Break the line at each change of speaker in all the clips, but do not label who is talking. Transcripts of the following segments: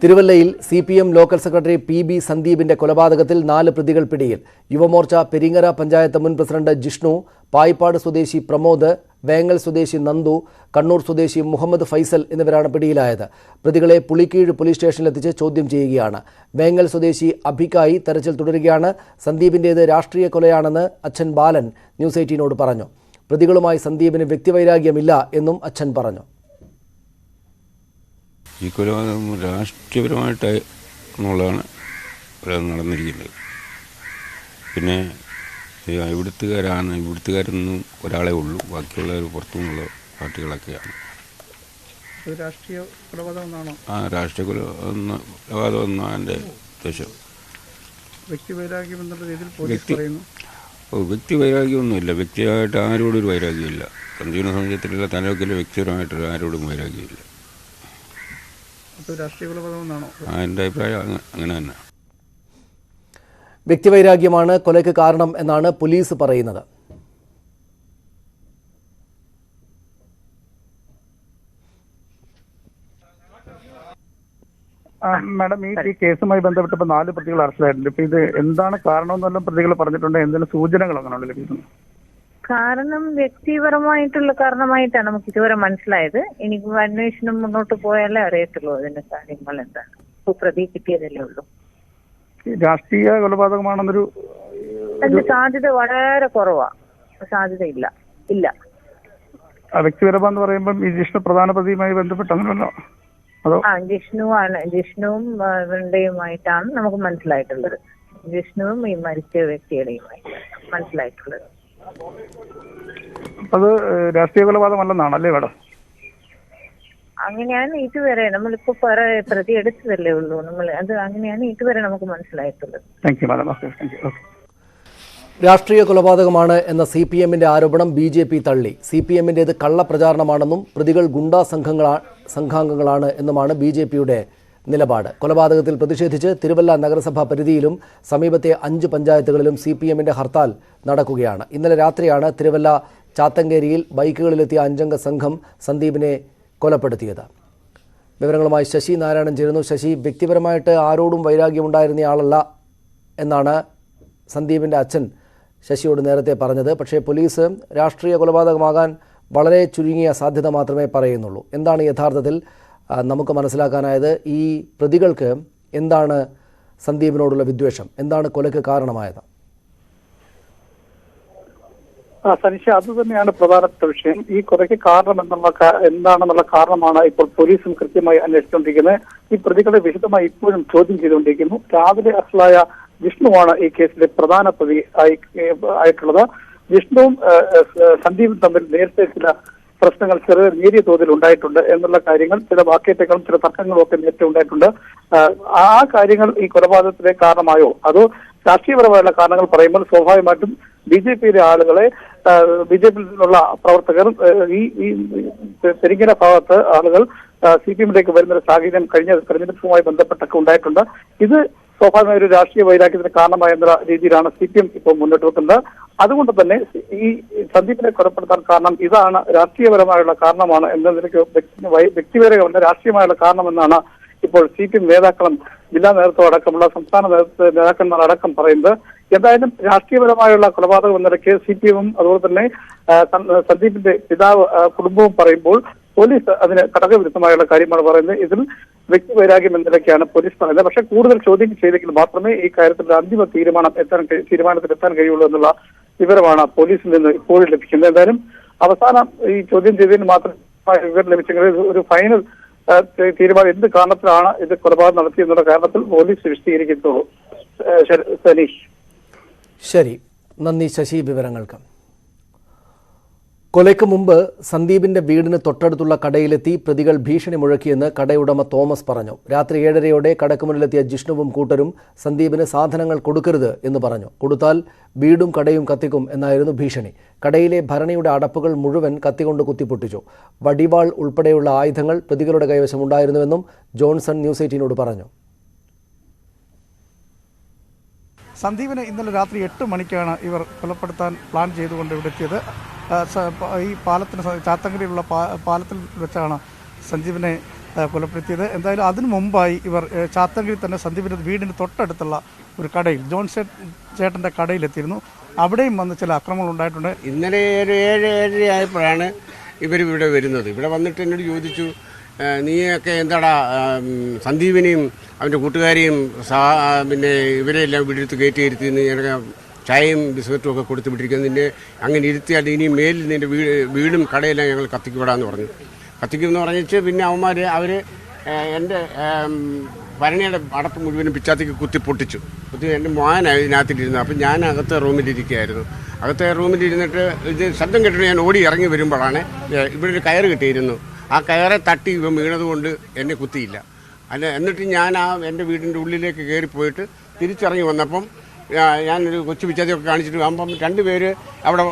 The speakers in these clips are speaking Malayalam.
തിരുവല്ലയിൽ CPM ലോക്കൽ സെക്രട്ടറി PB സന്ദീപിന്റെ കൊലപാതകത്തിൽ 4 പ്രതികൾ പിടിയിൽ. യുവമോർച്ച പെരിങ്ങര പഞ്ചായത്ത് മുൻ പ്രസിഡന്റ് ജിഷ്ണു, പായിപ്പാട് സ്വദേശി പ്രമോദ്, വേങ്ങൽ സ്വദേശി നന്ദു, കണ്ണൂർ സ്വദേശി മുഹമ്മദ് ഫൈസൽ എന്നിവരാണ് പിടിയിലായത്. പ്രതികളെ പുളിക്കീഴ് പോലീസ് സ്റ്റേഷനിലെത്തിച്ച് ചോദ്യം ചെയ്യുകയാണ്. വേങ്ങൽ സ്വദേശി അഭിക്കായി തെരച്ചിൽ തുടരുകയാണ്. സന്ദീപിന്റേത് രാഷ്ട്രീയ കൊലയാണെന്ന് അച്ഛൻ ബാലൻ ന്യൂസ് 18നോട് പറഞ്ഞു. പ്രതികളുമായി സന്ദീപിന് വ്യക്തിവൈരാഗ്യമില്ല എന്നും അച്ഛൻ പറഞ്ഞു.
ഈ കൊലപാതകം രാഷ്ട്രീയപരമായിട്ടുള്ളതാണ് നടന്നിരിക്കുന്നത്. പിന്നെ ഇവിടുത്തുകാരൊന്നും ഒരാളെ ഉള്ളൂ, ബാക്കിയുള്ളവർ പുറത്തുനിന്നുള്ള പാർട്ടികളൊക്കെയാണ്.
രാഷ്ട്രീയ കൊലപാതകമാണോ?
രാഷ്ട്രീയ കൊലപാതകം എന്നാണ് എൻ്റെ ഉദ്ദേശം.
വ്യക്തിവൈരാഗ്യം എന്നുള്ള രീതിയിൽ പോലീസ് പറയുന്നു.
വ്യക്തിവൈരാഗ്യമൊന്നുമില്ല, വ്യക്തിയായിട്ട് ആരോടും ഒരു വൈരാഗ്യമില്ല. സഞ്ജീവന സമുദായത്തിലുള്ള തലവൊക്കെ വ്യക്തിപരമായിട്ട് ആരോടും വൈരാഗ്യമില്ല.
രാഷ്ട്രീയ കൊലപാതകമാണോ?
എൻ്റെ അഭിപ്രായം അങ്ങനെ തന്നെ.
വ്യക്തിവൈരാഗ്യമാണ് കൊലയ്ക്ക് കാരണം എന്നാണ് പോലീസ് പറയുന്നത്.
മാഡം, ഈ കേസുമായി ബന്ധപ്പെട്ട് 4 പ്രതികൾ അറസ്റ്റിലായിട്ടുണ്ട്. ഇപ്പൊ ഇത് എന്താണ് കാരണമെന്നെല്ലാം പ്രതികൾ പറഞ്ഞിട്ടുണ്ട്. എന്തെങ്കിലും സൂചനകൾ അങ്ങനെയുള്ള ലഭിക്കുന്നു?
കാരണം വ്യക്തിപരമായിട്ടുള്ള കാരണമായിട്ടാണ് നമുക്ക് ഇതുവരെ മനസ്സിലായത്. എനിക്ക് അന്വേഷണം മുന്നോട്ട് പോയാലേ അറിയത്തുള്ളൂ അതിന്റെ കാര്യങ്ങൾ എന്താണ്. ഇപ്പൊ പ്രതി കിട്ടിയതല്ലേ ഉള്ളൂ.
രാഷ്ട്രീയ കൊലപാതകമാണെന്നൊരു
അതിന്റെ സാധ്യത വളരെ കുറവാ. സാധ്യതയില്ല. ഇല്ല.
വ്യക്തിപരമെന്ന് എന്ന് പറയുമ്പോൾ ഈ ജിഷ്ണു പ്രധാന പ്രതിയുമായി ബന്ധപ്പെട്ടല്ലോ? അതോ?
ജിഷ്ണുവും ഇവരുടെയുമായിട്ടാണ് നമുക്ക് മനസ്സിലായിട്ടുള്ളത്. ജിഷ്ണുവും ഈ മരിച്ച വ്യക്തിയുടെയുമായിട്ടാണ് മനസ്സിലായിട്ടുള്ളത്.
അത് രാഷ്ട്രീയ കൊലപാതകമല്ലെന്നാണ് അല്ലേ മാഡം?
അങ്ങനെയാണ് ഇതുവരെ നമ്മളിപ്പോ പ്രതി എടുത്തതല്ലേ ഉള്ളൂ. അങ്ങനെയാണ് ഇതുവരെ നമുക്ക് മനസ്സിലായിട്ടുള്ളത്.
രാഷ്ട്രീയ കൊലപാതകമാണ് എന്ന CPMന്റെ ആരോപണം BJP തള്ളി. CPMന്റേത് കള്ളപ്രചാരണമാണെന്നും പ്രതികൾ ഗുണ്ടാ സംഘാംഗങ്ങളാണ് എന്നുമാണ് BJPയുടെ നിലപാട്. കൊലപാതകത്തിൽ പ്രതിഷേധിച്ച് തിരുവല്ല നഗരസഭാ പരിധിയിലും സമീപത്തെ 5 പഞ്ചായത്തുകളിലും CPMന്റെ ഹർത്താൽ നടക്കുകയാണ്. ഇന്നലെ രാത്രിയാണ് തിരുവല്ല ചാത്തങ്കേരിയിൽ ബൈക്കുകളിലെത്തിയ 5-അംഗ സംഘം സന്ദീപിനെ കൊലപ്പെടുത്തിയത്. വിവരങ്ങളുമായി ശശി നാരായണൻ ചേരുന്നു. ശശി, വ്യക്തിപരമായിട്ട് ആരോടും വൈരാഗ്യമുണ്ടായിരുന്നയാളല്ല എന്നാണ് സന്ദീപിൻ്റെ അച്ഛൻ ശശിയോട് നേരത്തെ പറഞ്ഞത്. പക്ഷേ പോലീസ് രാഷ്ട്രീയ കൊലപാതകമാകാൻ വളരെ ചുരുങ്ങിയ സാധ്യത മാത്രമേ പറയുന്നുള്ളൂ. എന്താണ് യഥാർത്ഥത്തിൽ നമുക്ക് മനസ്സിലാക്കാനായത്? ഈ പ്രതികൾക്ക് എന്താണ് സന്ദീപിനോടുള്ള വിദ്വേഷം? എന്താണ് കൊലയ്ക്ക് കാരണമായത്?
സനിഷ, അതുതന്നെയാണ് പ്രധാനപ്പെട്ട വിഷയം. ഈ കൊലയ്ക്ക് കാരണം എന്താണെന്നുള്ള കാരണമാണ് ഇപ്പോൾ പോലീസും കൃത്യമായി അന്വേഷിച്ചുകൊണ്ടിരിക്കുന്നത്. ഈ പ്രതികളെ വിശദമായി ഇപ്പോഴും ചോദ്യം ചെയ്തുകൊണ്ടിരിക്കുന്നു. രാവിലെ അറസ്റ്റിലായ ജിഷ്ണുവാണ് ഈ കേസിലെ പ്രധാന പ്രതി ആയിട്ടുള്ളത്. ജിഷ്ണുവും സന്ദീപും തമ്മിൽ നേരത്തെ ചില പ്രശ്നങ്ങൾ നേരിയ തോതിൽ ഉണ്ടായിട്ടുണ്ട് എന്നുള്ള കാര്യങ്ങൾ, ചില വാക്കേറ്റങ്ങളും ചില തർക്കങ്ങളും ഒക്കെ നേരത്തെ ഉണ്ടായിട്ടുണ്ട്. ആ കാര്യങ്ങൾ ഈ കൊലപാതകത്തിലെ കാരണമായോ അതോ രാഷ്ട്രീയപരമായുള്ള കാരണങ്ങൾ പറയുമ്പോൾ സ്വാഭാവികമായിട്ടും BJPയിലെ ആളുകളെ, BJPയിലുള്ള പ്രവർത്തകർ, ഈ പെരിങ്ങര ഭാഗത്ത് ആളുകൾ CPMലേക്ക് വരുന്ന സാഹചര്യം കഴിഞ്ഞ തെരഞ്ഞെടുപ്പുമായി ബന്ധപ്പെട്ടൊക്കെ ഉണ്ടായിട്ടുണ്ട്. ഇത് സ്വാഭാവികമായ ഒരു രാഷ്ട്രീയ വൈരാഗ്യത്തിന് കാരണമായ എന്ന രീതിയിലാണ് CPM ഇപ്പോൾ മുന്നോട്ട് വെക്കുന്നത്. അതുകൊണ്ട് തന്നെ ഈ സന്ദീപിനെ കൊലപ്പെടുത്താൻ കാരണം ഇതാണ്, രാഷ്ട്രീയപരമായുള്ള കാരണമാണ് എന്ന നിലയ്ക്ക് വ്യക്തിപരമല്ല രാഷ്ട്രീയമായുള്ള കാരണമെന്നാണ് ഇപ്പോൾ CPM നേതാക്കളും ജില്ലാ നേതൃത്വം അടക്കമുള്ള സംസ്ഥാന നേതാക്കന്മാർ അടക്കം പറയുന്നത്. എന്തായാലും രാഷ്ട്രീയപരമായുള്ള കൊലപാതകം എന്ന നിലയ്ക്ക് CPMും അതുപോലെ തന്നെ സന്ദീപിന്റെ പിതാവ് കുടുംബവും പറയുമ്പോൾ പോലീസ് അതിന് ഘടകവിരുദ്ധമായുള്ള കാര്യമാണ് പറയുന്നത്. ഇതിൽ വ്യക്തിവൈരാഗ്യം എന്ന നിലയ്ക്കാണ് പോലീസ് പറയുന്നത്. പക്ഷേ കൂടുതൽ ചോദ്യം ചെയ്തെങ്കിൽ മാത്രമേ ഈ കാര്യത്തിൽ അന്തിമ തീരുമാനത്തിലെത്താൻ കഴിയുള്ളൂ എന്നുള്ള വിവരമാണ് പോലീസിൽ നിന്ന് ഇപ്പോഴും ലഭിക്കുന്നത്. എന്തായാലും അവസാനം ഈ ചോദ്യം ചെയ്തതിന് മാത്രമായ വിവരം ലഭിച്ചെങ്കിൽ ഒരു ഫൈനൽ തീരുമാനം എന്ത് കാരണത്തിലാണ് ഇത് കൊലപാതകം നടത്തിയെന്നുള്ള കാരണത്തിൽ പോലീസ് വിശദീകരിക്കത്തുള്ളൂ. സനീഷ്,
ശരി, നന്ദി ശശി വിവരങ്ങൾക്ക്. കൊലയ്ക്ക് മുമ്പ് സന്ദീപിന്റെ വീടിന് തൊട്ടടുത്തുള്ള കടയിലെത്തി പ്രതികൾ ഭീഷണി മുഴക്കിയെന്ന് കടയുടമ തോമസ് പറഞ്ഞു. രാത്രി 7:30 കടയ്ക്ക് മുന്നിലെത്തിയ ജിഷ്ണുവും കൂട്ടരും സന്ദീപിന് സാധനങ്ങൾ കൊടുക്കരുത് എന്ന് പറഞ്ഞു. കൊടുത്താൽ വീടും കടയും കത്തിക്കും എന്നായിരുന്നു ഭീഷണി. കടയിലെ ഭരണിയുടെ അടപ്പുകൾ മുഴുവൻ കത്തികൊണ്ട് കുത്തിപ്പൊട്ടിച്ചു. വടിവാൾ ഉൾപ്പെടെയുള്ള ആയുധങ്ങൾ പ്രതികളുടെ കൈവശമുണ്ടായിരുന്നുവെന്നും ജോൺസൺ ന്യൂസ് 18നോട് പറഞ്ഞു.
സന്ദീപിനെ ഇന്നലെ രാത്രി 8 മണിക്കാണ് ഇവർ കൊലപ്പെടുത്താൻ പ്ലാൻ ചെയ്തുകൊണ്ട് ഇവിടെ എത്തിയത്. ഈ പാലത്തിന് ചാത്തങ്കരിയിലുള്ള പാലത്തിൽ വെച്ചാണ് സഞ്ജീവിനെ
കൊലപ്പെടുത്തിയത്. എന്തായാലും അതിനു മുമ്പായി ഇവർ ചാത്തൻകരി തന്നെ സന്ദീപിൻ്റെ വീടിന് തൊട്ടടുത്തുള്ള ഒരു കടയിൽ ജോൺ ചേട്ടൻ്റെ കടയിലെത്തിയിരുന്നു. അവിടെയും വന്ന് ചില ആക്രമണങ്ങൾ ഉണ്ടായിട്ടുണ്ട്.
ഇന്നലെ 7-7:30 ആയപ്പോഴാണ് ഇവരിവിടെ വരുന്നത്. ഇവിടെ വന്നിട്ട് എന്നോട് ചോദിച്ചു, നീയൊക്കെ എന്താടാ സന്ദീപിനെയും അവൻ്റെ കൂട്ടുകാരെയും പിന്നെ ഇവരെല്ലാം വീടെടുത്ത് കയറ്റി ഇരുത്തിന്ന് ഞങ്ങൾക്ക് ചായയും ബിസ്ക്കറ്റും ഒക്കെ കൊടുത്ത് വിട്ടിരിക്കുന്നത്. നിന്നെ അങ്ങനെ ഇരുത്തിയാൽ ഇനി മേലിൽ നിൻ്റെ വീടും കടയെല്ലാം ഞങ്ങൾ കത്തിക്കുവിടാന്ന് പറഞ്ഞു. കത്തിക്കുമെന്ന് പറഞ്ഞിട്ട് പിന്നെ അവർ എൻ്റെ ഭരണിയുടെ അടപ്പ് മുഴുവനും പിച്ചാത്തിക്ക് കുത്തി പൊട്ടിച്ചു. എൻ്റെ മോനാണ് ഇതിനകത്തിരുന്നത്. അപ്പം ഞാൻ അകത്തെ റൂമിലിരിക്കുകയായിരുന്നു. അകത്തെ റൂമിലിരുന്നിട്ട് ഇത് ശബ്ദം കേട്ടിട്ട് ഞാൻ ഓടി ഇറങ്ങി വരുമ്പോഴാണ് ഇവിടെ ഒരു കയറ് കിട്ടിയിരുന്നു. ആ കയറെ തട്ടി ഇവ വീണതുകൊണ്ട് എന്നെ കുത്തിയില്ല. എന്നിട്ട് ഞാൻ എൻ്റെ വീടിൻ്റെ ഉള്ളിലേക്ക് കയറിപ്പോയിട്ട് തിരിച്ചിറങ്ങി വന്നപ്പം ഞാനൊരു കൊച്ചു പിച്ചാത്തിയൊക്കെ കാണിച്ചിട്ട് ആകുമ്പം 2 പേര് അവിടെ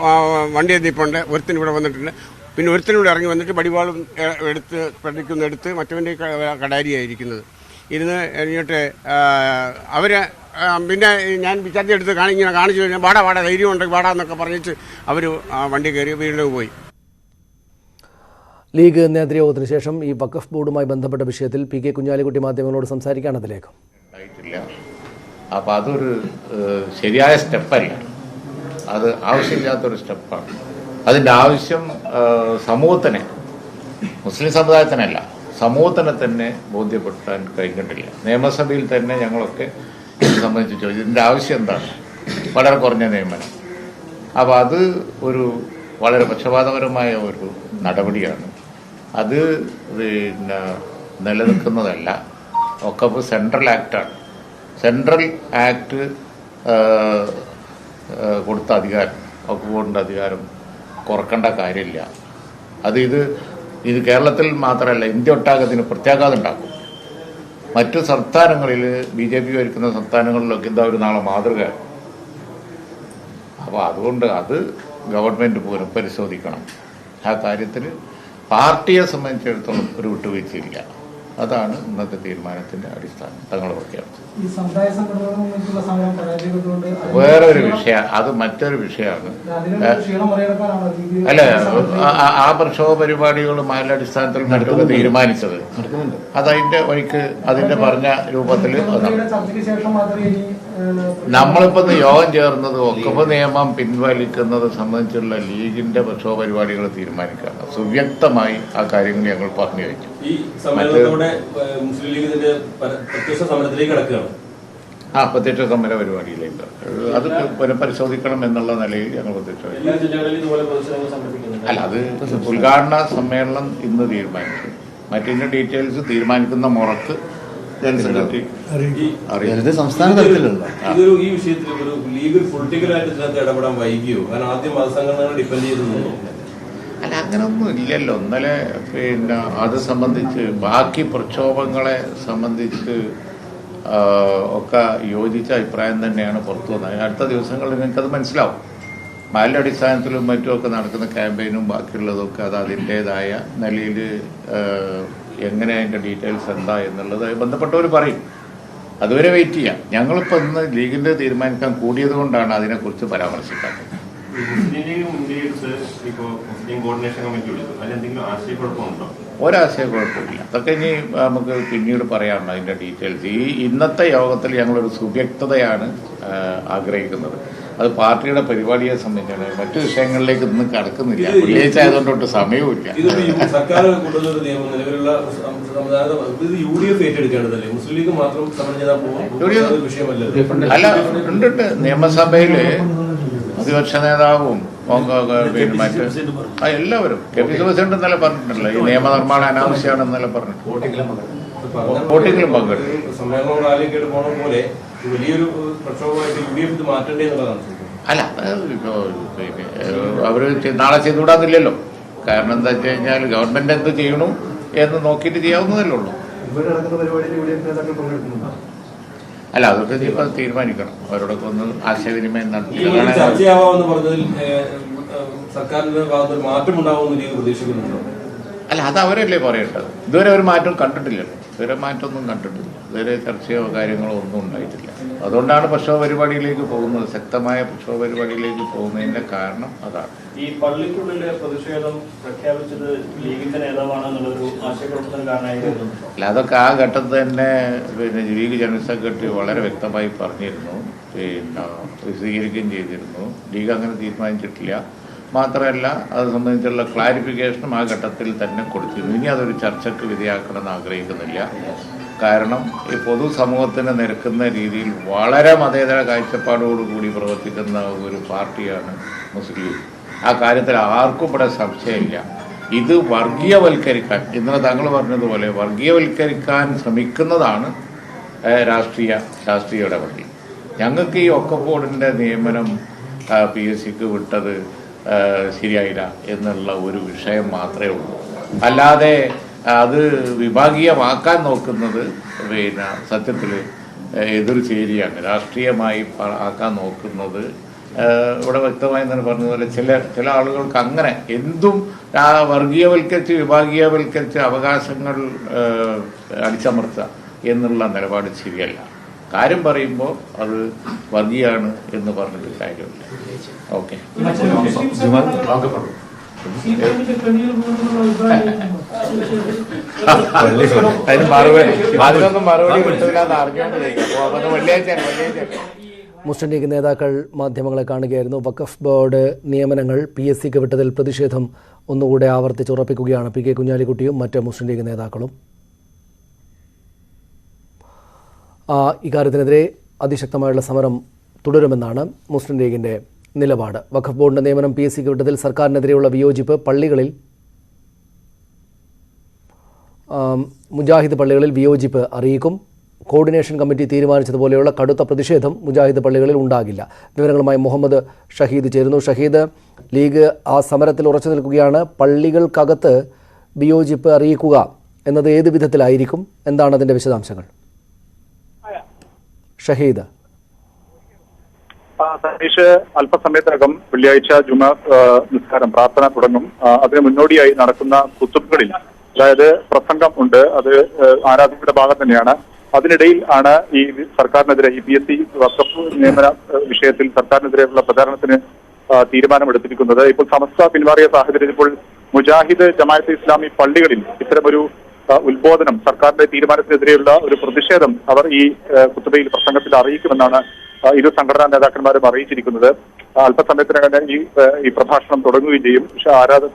വണ്ടി എത്തിയിപ്പോണ്ട്. ഒരുത്തിന് ഇവിടെ വന്നിട്ടുണ്ട്. പിന്നെ ഒരുത്തിനൂടെ ഇറങ്ങി വന്നിട്ട് പടിവാളും എടുത്ത് പഠിക്കുന്നെടുത്ത് മറ്റവൻ്റെ കടാരിയായിരിക്കുന്നത് ഇരുന്ന് കഴിഞ്ഞിട്ട് അവർ പിന്നെ ഞാൻ പിച്ചാത്തി എടുത്ത് ഇങ്ങനെ കാണിച്ചു കഴിഞ്ഞാൽ വാടാ ധൈര്യം ഉണ്ടെങ്കിൽ വാടാ എന്നൊക്കെ പറഞ്ഞിട്ട് അവർ വണ്ടി കയറി വീട്ടിലേക്ക് പോയി.
ലീഗ് നേതൃയോഗത്തിന് ശേഷം ഈ വഖഫ് ബോർഡുമായി ബന്ധപ്പെട്ട വിഷയത്തിൽ പി കെ കുഞ്ഞാലിക്കുട്ടി മാധ്യമങ്ങളോട് സംസാരിക്കുകയാണ്. അതിലേക്ക്
അപ്പോൾ അതൊരു ശരിയായ സ്റ്റെപ്പല്ല, അത് ആവശ്യമില്ലാത്തൊരു സ്റ്റെപ്പാണ്. അതിൻ്റെ ആവശ്യം സമൂഹത്തിനെ, മുസ്ലിം സമുദായത്തിനല്ല, സമൂഹത്തിനെ തന്നെ ബോധ്യപ്പെടുത്താൻ കഴിഞ്ഞിട്ടില്ല. നിയമസഭയിൽ തന്നെ ഞങ്ങളൊക്കെ ഇത് സംബന്ധിച്ച് ചോദിച്ചു, ഇതിൻ്റെ ആവശ്യം എന്താണ്? വളരെ കുറഞ്ഞ നിയമനം. അപ്പോൾ അത് ഒരു വളരെ പക്ഷപാതപരമായ ഒരു നടപടിയാണ്. അത് പിന്നെ നിലനിൽക്കുന്നതല്ല. ഒക്കെ ഇപ്പോൾ സെൻട്രൽ ആക്റ്റാണ്. സെൻട്രൽ ആക്ട് കൊടുത്ത അധികാരം, ഒക്കെ കൊണ്ട അധികാരം കുറക്കേണ്ട കാര്യമില്ല. ഇത് കേരളത്തിൽ മാത്രമല്ല, ഇന്ത്യ ഒട്ടാകത്തിന് പ്രത്യാഘാതം ഉണ്ടാക്കും. മറ്റു സംസ്ഥാനങ്ങളിൽ BJP ഭരിക്കുന്ന സംസ്ഥാനങ്ങളിലൊക്കെ എന്താ ഒരു നാളെ മാതൃക. അപ്പോൾ അതുകൊണ്ട് അത് ഗവൺമെൻറ് പോലും പരിശോധിക്കണം. ആ കാര്യത്തിൽ പാർട്ടിയെ സംബന്ധിച്ചിടത്തോളം ഒരു വിട്ടുവീഴ്ചയില്ല. അതാണ് ഇന്നത്തെ തീരുമാനത്തിന്റെ അടിസ്ഥാനം. തങ്ങൾ പ്രഖ്യാപിച്ചു. വേറൊരു വിഷയം, അത് മറ്റൊരു വിഷയമാണ്. അല്ല, ആ പ്രക്ഷോഭ പരിപാടികൾ അടിസ്ഥാനത്തിൽ മറ്റൊക്കെ തീരുമാനിച്ചത് അതതിന്റെ വഴിക്ക് അതിന്റെ പറഞ്ഞ രൂപത്തിൽ നമ്മളിപ്പോ യോഗം ചേർന്നത് വഖഫ് നിയമം പിൻവലിക്കുന്നത് സംബന്ധിച്ചുള്ള ലീഗിന്റെ പ്രക്ഷോഭ പരിപാടികൾ തീരുമാനിക്കുകയാണ്. സുവ്യക്തമായി ആ കാര്യങ്ങൾ ഞങ്ങൾ പറഞ്ഞു വെച്ചു. പ്രത്യക്ഷ സമര പരിപാടിയിലേക്ക് അത് പുനഃപരിശോധിക്കണം എന്നുള്ള നിലയിൽ ഞങ്ങൾ അല്ല, അത് ഉദ്ഘാടന സമ്മേളനം ഇന്ന് തീരുമാനിച്ചു. മറ്റിന്റെ ഡീറ്റെയിൽസ് തീരുമാനിക്കുന്ന മുറക്ക് ജനറൽ സെക്രട്ടറി അറിയാം. സംസ്ഥാന തലത്തിലുള്ള ഈ വിഷയത്തിൽ ഒരു ലീഗൽ പൊളിറ്റിക്കലായിട്ട് ഇതിനകത്ത് ഇടപെടാൻ വൈകിയോ? കാരണം ആദ്യം മതസംഘടനകൾ ഡിപ്പെൻഡ് ചെയ്തിരുന്നു. അല്ല, അങ്ങനൊന്നും ഇല്ലല്ലോ. ഇന്നലെ പിന്നെ അത് സംബന്ധിച്ച് ബാക്കി പ്രക്ഷോഭങ്ങളെ സംബന്ധിച്ച് ഒക്കെ യോജിച്ച അഭിപ്രായം തന്നെയാണ് പുറത്തു വന്നത്. അടുത്ത ദിവസങ്ങളിൽ നിങ്ങൾക്കത് മനസ്സിലാവും. അടിസ്ഥാനത്തിലും മറ്റുമൊക്കെ നടക്കുന്ന ക്യാമ്പയിനും ബാക്കിയുള്ളതൊക്കെ അത് അതിൻ്റേതായ നിലയിൽ എങ്ങനെ അതിൻ്റെ ഡീറ്റെയിൽസ് എന്താ എന്നുള്ളത് ബന്ധപ്പെട്ടവർ പറയും. അതുവരെ വെയിറ്റ് ചെയ്യാം. ഞങ്ങളിപ്പോൾ ഇന്ന് ലീഗിൻ്റെ തീരുമാനിക്കാൻ കൂടിയത് കൊണ്ടാണ് അതിനെക്കുറിച്ച് പരാമർശിക്കാത്തത്. ഒരാശയക്കുഴപ്പമില്ല. അതൊക്കെ ഇനി നമുക്ക് പിന്നീട് പറയാം അതിൻ്റെ ഡീറ്റെയിൽസ്. ഇന്നത്തെ യോഗത്തിൽ ഞങ്ങളൊരു സുവ്യക്തതയാണ് ആഗ്രഹിക്കുന്നത്. അത് പാർട്ടിയുടെ പരിപാടിയെ സംബന്ധിച്ചാണ്. മറ്റു വിഷയങ്ങളിലേക്ക് ഇന്നും കടക്കുന്നില്ല. വെള്ളിയാഴ്ച ആയതുകൊണ്ടൊട്ട് സമയവുമില്ല. അല്ല, ഉണ്ട്. നിയമസഭയില് പ്രതിപക്ഷ നേതാവും മറ്റ് എല്ലാവരും KP പ്രസിഡന്റ് ഇന്നലെ പറഞ്ഞിട്ടുണ്ടല്ലോ, ഈ നിയമനിർമ്മാണം അനാവശ്യമാണ് ഇന്നലെ പറഞ്ഞിട്ട് വോട്ടിങ്ങിലും പങ്കെടുത്തു. അല്ല, അവര് നാളെ ചെയ്തുകൂടാന്നില്ലല്ലോ. കാരണം എന്താ വെച്ച് കഴിഞ്ഞാൽ ഗവൺമെന്റ് എന്ത് ചെയ്യണം എന്ന് നോക്കിയിട്ട് ചെയ്യാവുന്നതല്ലേ ഉള്ളൂ. അല്ല, അതൊക്കെ തീരുമാനിക്കണം. അവരോടൊക്കെ ഒന്ന് ആശയവിനിമയം നടത്തി അല്ല, അത് അവരല്ലേ പറയേണ്ടത്. ഇതുവരെ ഒരു മാറ്റം കണ്ടിട്ടില്ലല്ലോ. ഇതുവരെ മാറ്റമൊന്നും കണ്ടിട്ടില്ല. ഇതുവരെ ചർച്ചയോ കാര്യങ്ങളോ ഒന്നും ഉണ്ടായിട്ടില്ല. അതുകൊണ്ടാണ് പ്രക്ഷോഭ പരിപാടിയിലേക്ക് പോകുന്നത്. ശക്തമായ പ്രക്ഷോഭ പരിപാടിയിലേക്ക് പോകുന്നതിന്റെ കാരണം അതാണ്.
ഈ പള്ളിക്കുള്ളിലെ പ്രതിഷേധം പ്രഖ്യാപിച്ചത് ലീഗിന്റെ നേതാവാണെന്നുള്ളൊരു ആശയക്കുഴപ്പത്തിന് കാരണമായിരുന്നു.
അല്ല, അതൊക്കെ ആ ഘട്ടത്തിൽ തന്നെ ലീഗ് ജനറൽ സെക്രട്ടറി വളരെ വ്യക്തമായി പറഞ്ഞിരുന്നു, സ്വീകരിക്കുകയും ചെയ്തിരുന്നു. ലീഗ് അങ്ങനെ തീരുമാനിച്ചിട്ടില്ല. മാത്രമല്ല, അത് സംബന്ധിച്ചുള്ള ക്ലാരിഫിക്കേഷനും ആ ഘട്ടത്തിൽ തന്നെ കൊടുത്തിരുന്നു. ഇനി അതൊരു ചർച്ചയ്ക്ക് വിധേയമാക്കണമെന്ന് ആഗ്രഹിക്കുന്നില്ല. കാരണം ഈ പൊതുസമൂഹത്തിന് നിരക്കുന്ന രീതിയിൽ വളരെ മതേതര കാഴ്ചപ്പാടോടുകൂടി പ്രവർത്തിക്കുന്ന ഒരു പാർട്ടിയാണ് മുസ്ലിം ലീഗ്. ആ കാര്യത്തിൽ ആർക്കും ഇവിടെ സംശയമില്ല. ഇത് വർഗീയവൽക്കരിക്കാൻ, ഇന്നലെ താങ്കൾ പറഞ്ഞതുപോലെ വർഗീയവൽക്കരിക്കാൻ ശ്രമിക്കുന്നതാണ് രാഷ്ട്രീയ ഇടപെടൽ. ഞങ്ങൾക്ക് ഈ ഒക്ക ബോർഡിൻ്റെ നിയമനം PSCക്ക് വിട്ടത് ശരിയായില്ല എന്നുള്ള ഒരു വിഷയം മാത്രമേ ഉള്ളൂ. അല്ലാതെ അത് വിഭാഗീയമാക്കാൻ നോക്കുന്നത് സത്യത്തിൽ എതിർ ചേരിയാണ്. രാഷ്ട്രീയമായി ആക്കാൻ നോക്കുന്നത് ഇവിടെ വ്യക്തമായി തന്നെ പറഞ്ഞതുപോലെ ചില ആളുകൾക്ക് അങ്ങനെ എന്തും വർഗീയവൽക്കരിച്ച് വിഭാഗീയവൽക്കരിച്ച് അവകാശങ്ങൾ അടിച്ചമർത്തുക എന്നുള്ള നിലപാട് ശരിയല്ല. കാര്യം പറയുമ്പോൾ അത് വർഗീയാണ് എന്ന് പറഞ്ഞിട്ട് കാര്യമില്ല. ഓക്കെ, അതിന് അതിനൊന്നും മറുപടി കിട്ടില്ലാന്ന് അറിഞ്ഞുകൊണ്ട് വെള്ളിയാഴ്ച.
മുസ്ലിം ലീഗ് നേതാക്കൾ മാധ്യമങ്ങളെ കാണുകയായിരുന്നു. വഖഫ് ബോർഡ് നിയമനങ്ങൾ PSCക്ക് വിട്ടതിൽ പ്രതിഷേധം ഒന്നുകൂടെ ആവർത്തിച്ചുറപ്പിക്കുകയാണ് PK കുഞ്ഞാലിക്കുട്ടിയും മറ്റ് മുസ്ലിം ലീഗ് നേതാക്കളും. ഇക്കാര്യത്തിനെതിരെ അതിശക്തമായുള്ള സമരം തുടരുമെന്നാണ് മുസ്ലിം ലീഗിൻ്റെ നിലപാട്. വഖഫ് ബോർഡിൻ്റെ നിയമനം PSCക്ക് വിട്ടതിൽ സർക്കാരിനെതിരെയുള്ള വിയോജിപ്പ് മുജാഹിദ് പള്ളികളിൽ വിയോജിപ്പ് അറിയിക്കും. കോർഡിനേഷൻ കമ്മിറ്റി തീരുമാനിച്ചതുപോലെയുള്ള കടുത്ത പ്രതിഷേധം മുജാഹിദ് പള്ളികളിൽ ഉണ്ടാകില്ല. വിവരങ്ങളുമായി മുഹമ്മദ് ഷഹീദ് ചേരുന്നു. ഷഹീദ്, ലീഗ് ആ സമരത്തിൽ ഉറച്ചു നിൽക്കുകയാണ്. പള്ളികൾക്കകത്ത് വിയോജിപ്പ് അറിയിക്കുക എന്നത് ഏത് വിധത്തിലായിരിക്കും? എന്താണ് അതിൻ്റെ വിശദാംശങ്ങൾ? ഷഹീദ്.
സതീഷ്, അല്പസമയത്തിനകം വെള്ളിയാഴ്ച ജുമാ നിസ്കാരം പ്രാർത്ഥന തുടങ്ങും. അതിന് മുന്നോടിയായി നടക്കുന്ന ഖുതുബകളിൽ, അതായത് പ്രസംഗം ഉണ്ട്, അത് ആരാധനയുടെ ഭാഗം തന്നെയാണ്. അതിനിടയിൽ ആണ് ഈ സർക്കാരിനെതിരെ PSC വഖഫ് നിയമന വിഷയത്തിൽ സർക്കാരിനെതിരെയുള്ള പ്രചാരണത്തിന് തീരുമാനമെടുത്തിരിക്കുന്നത്. ഇപ്പോൾ സമസ്ത പിന്മാറിയ സാഹചര്യത്തിൽ ഇപ്പോൾ മുജാഹിദ് ജമാഅത്തെ ഇസ്ലാമി പള്ളികളിൽ ഇത്തരമൊരു ഉത്ബോധനം, സർക്കാരിന്റെ തീരുമാനത്തിനെതിരെയുള്ള ഒരു പ്രതിഷേധം അവർ ഈ ഖുതുബയിൽ പ്രസംഗത്തിൽ അറിയിക്കുമെന്നാണ് ഇരു സംഘടനാ നേതാക്കന്മാരും അറിയിച്ചിരിക്കുന്നത്. അല്പസമയത്തിനകം ഈ പ്രഭാഷണം തുടങ്ങുകയും ചെയ്യും,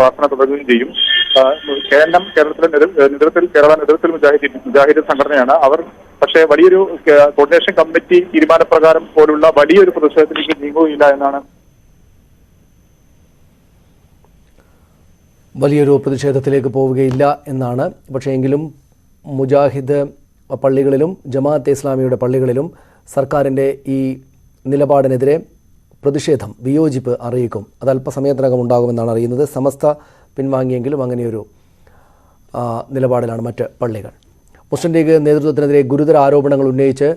പ്രാർത്ഥന തുടങ്ങുകയും ചെയ്യും. കേരള നേതൃത്വത്തിൽ മുജാഹിദ് സംഘടനയാണ് അവർ. പക്ഷേ വലിയൊരു കോർഡിനേഷൻ കമ്മിറ്റി തീരുമാനപ്രകാരം പോലുള്ള വലിയൊരു പ്രതിഷേധത്തിലേക്ക് നീങ്ങുകയില്ല എന്നാണ്.
വലിയൊരു പ്രതിഷേധത്തിലേക്ക് പോവുകയില്ല എന്നാണ്. പക്ഷേ എങ്കിലും മുജാഹിദ് പള്ളികളിലും ജമാഅത്തെ ഇസ്ലാമിയുടെ പള്ളികളിലും സർക്കാരിൻ്റെ ഈ നിലപാടിനെതിരെ പ്രതിഷേധം, വിയോജിപ്പ് അറിയിക്കും. അത് അല്പസമയത്തിനകം ഉണ്ടാകുമെന്നാണ് അറിയുന്നത്. സമസ്ത പിൻവാങ്ങിയെങ്കിലും അങ്ങനെയൊരു നിലപാടിലാണ് മറ്റ് പള്ളികൾ. മുസ്ലിം ലീഗ് നേതൃത്വത്തിനെതിരെ ഗുരുതര ആരോപണങ്ങൾ ഉന്നയിച്ച്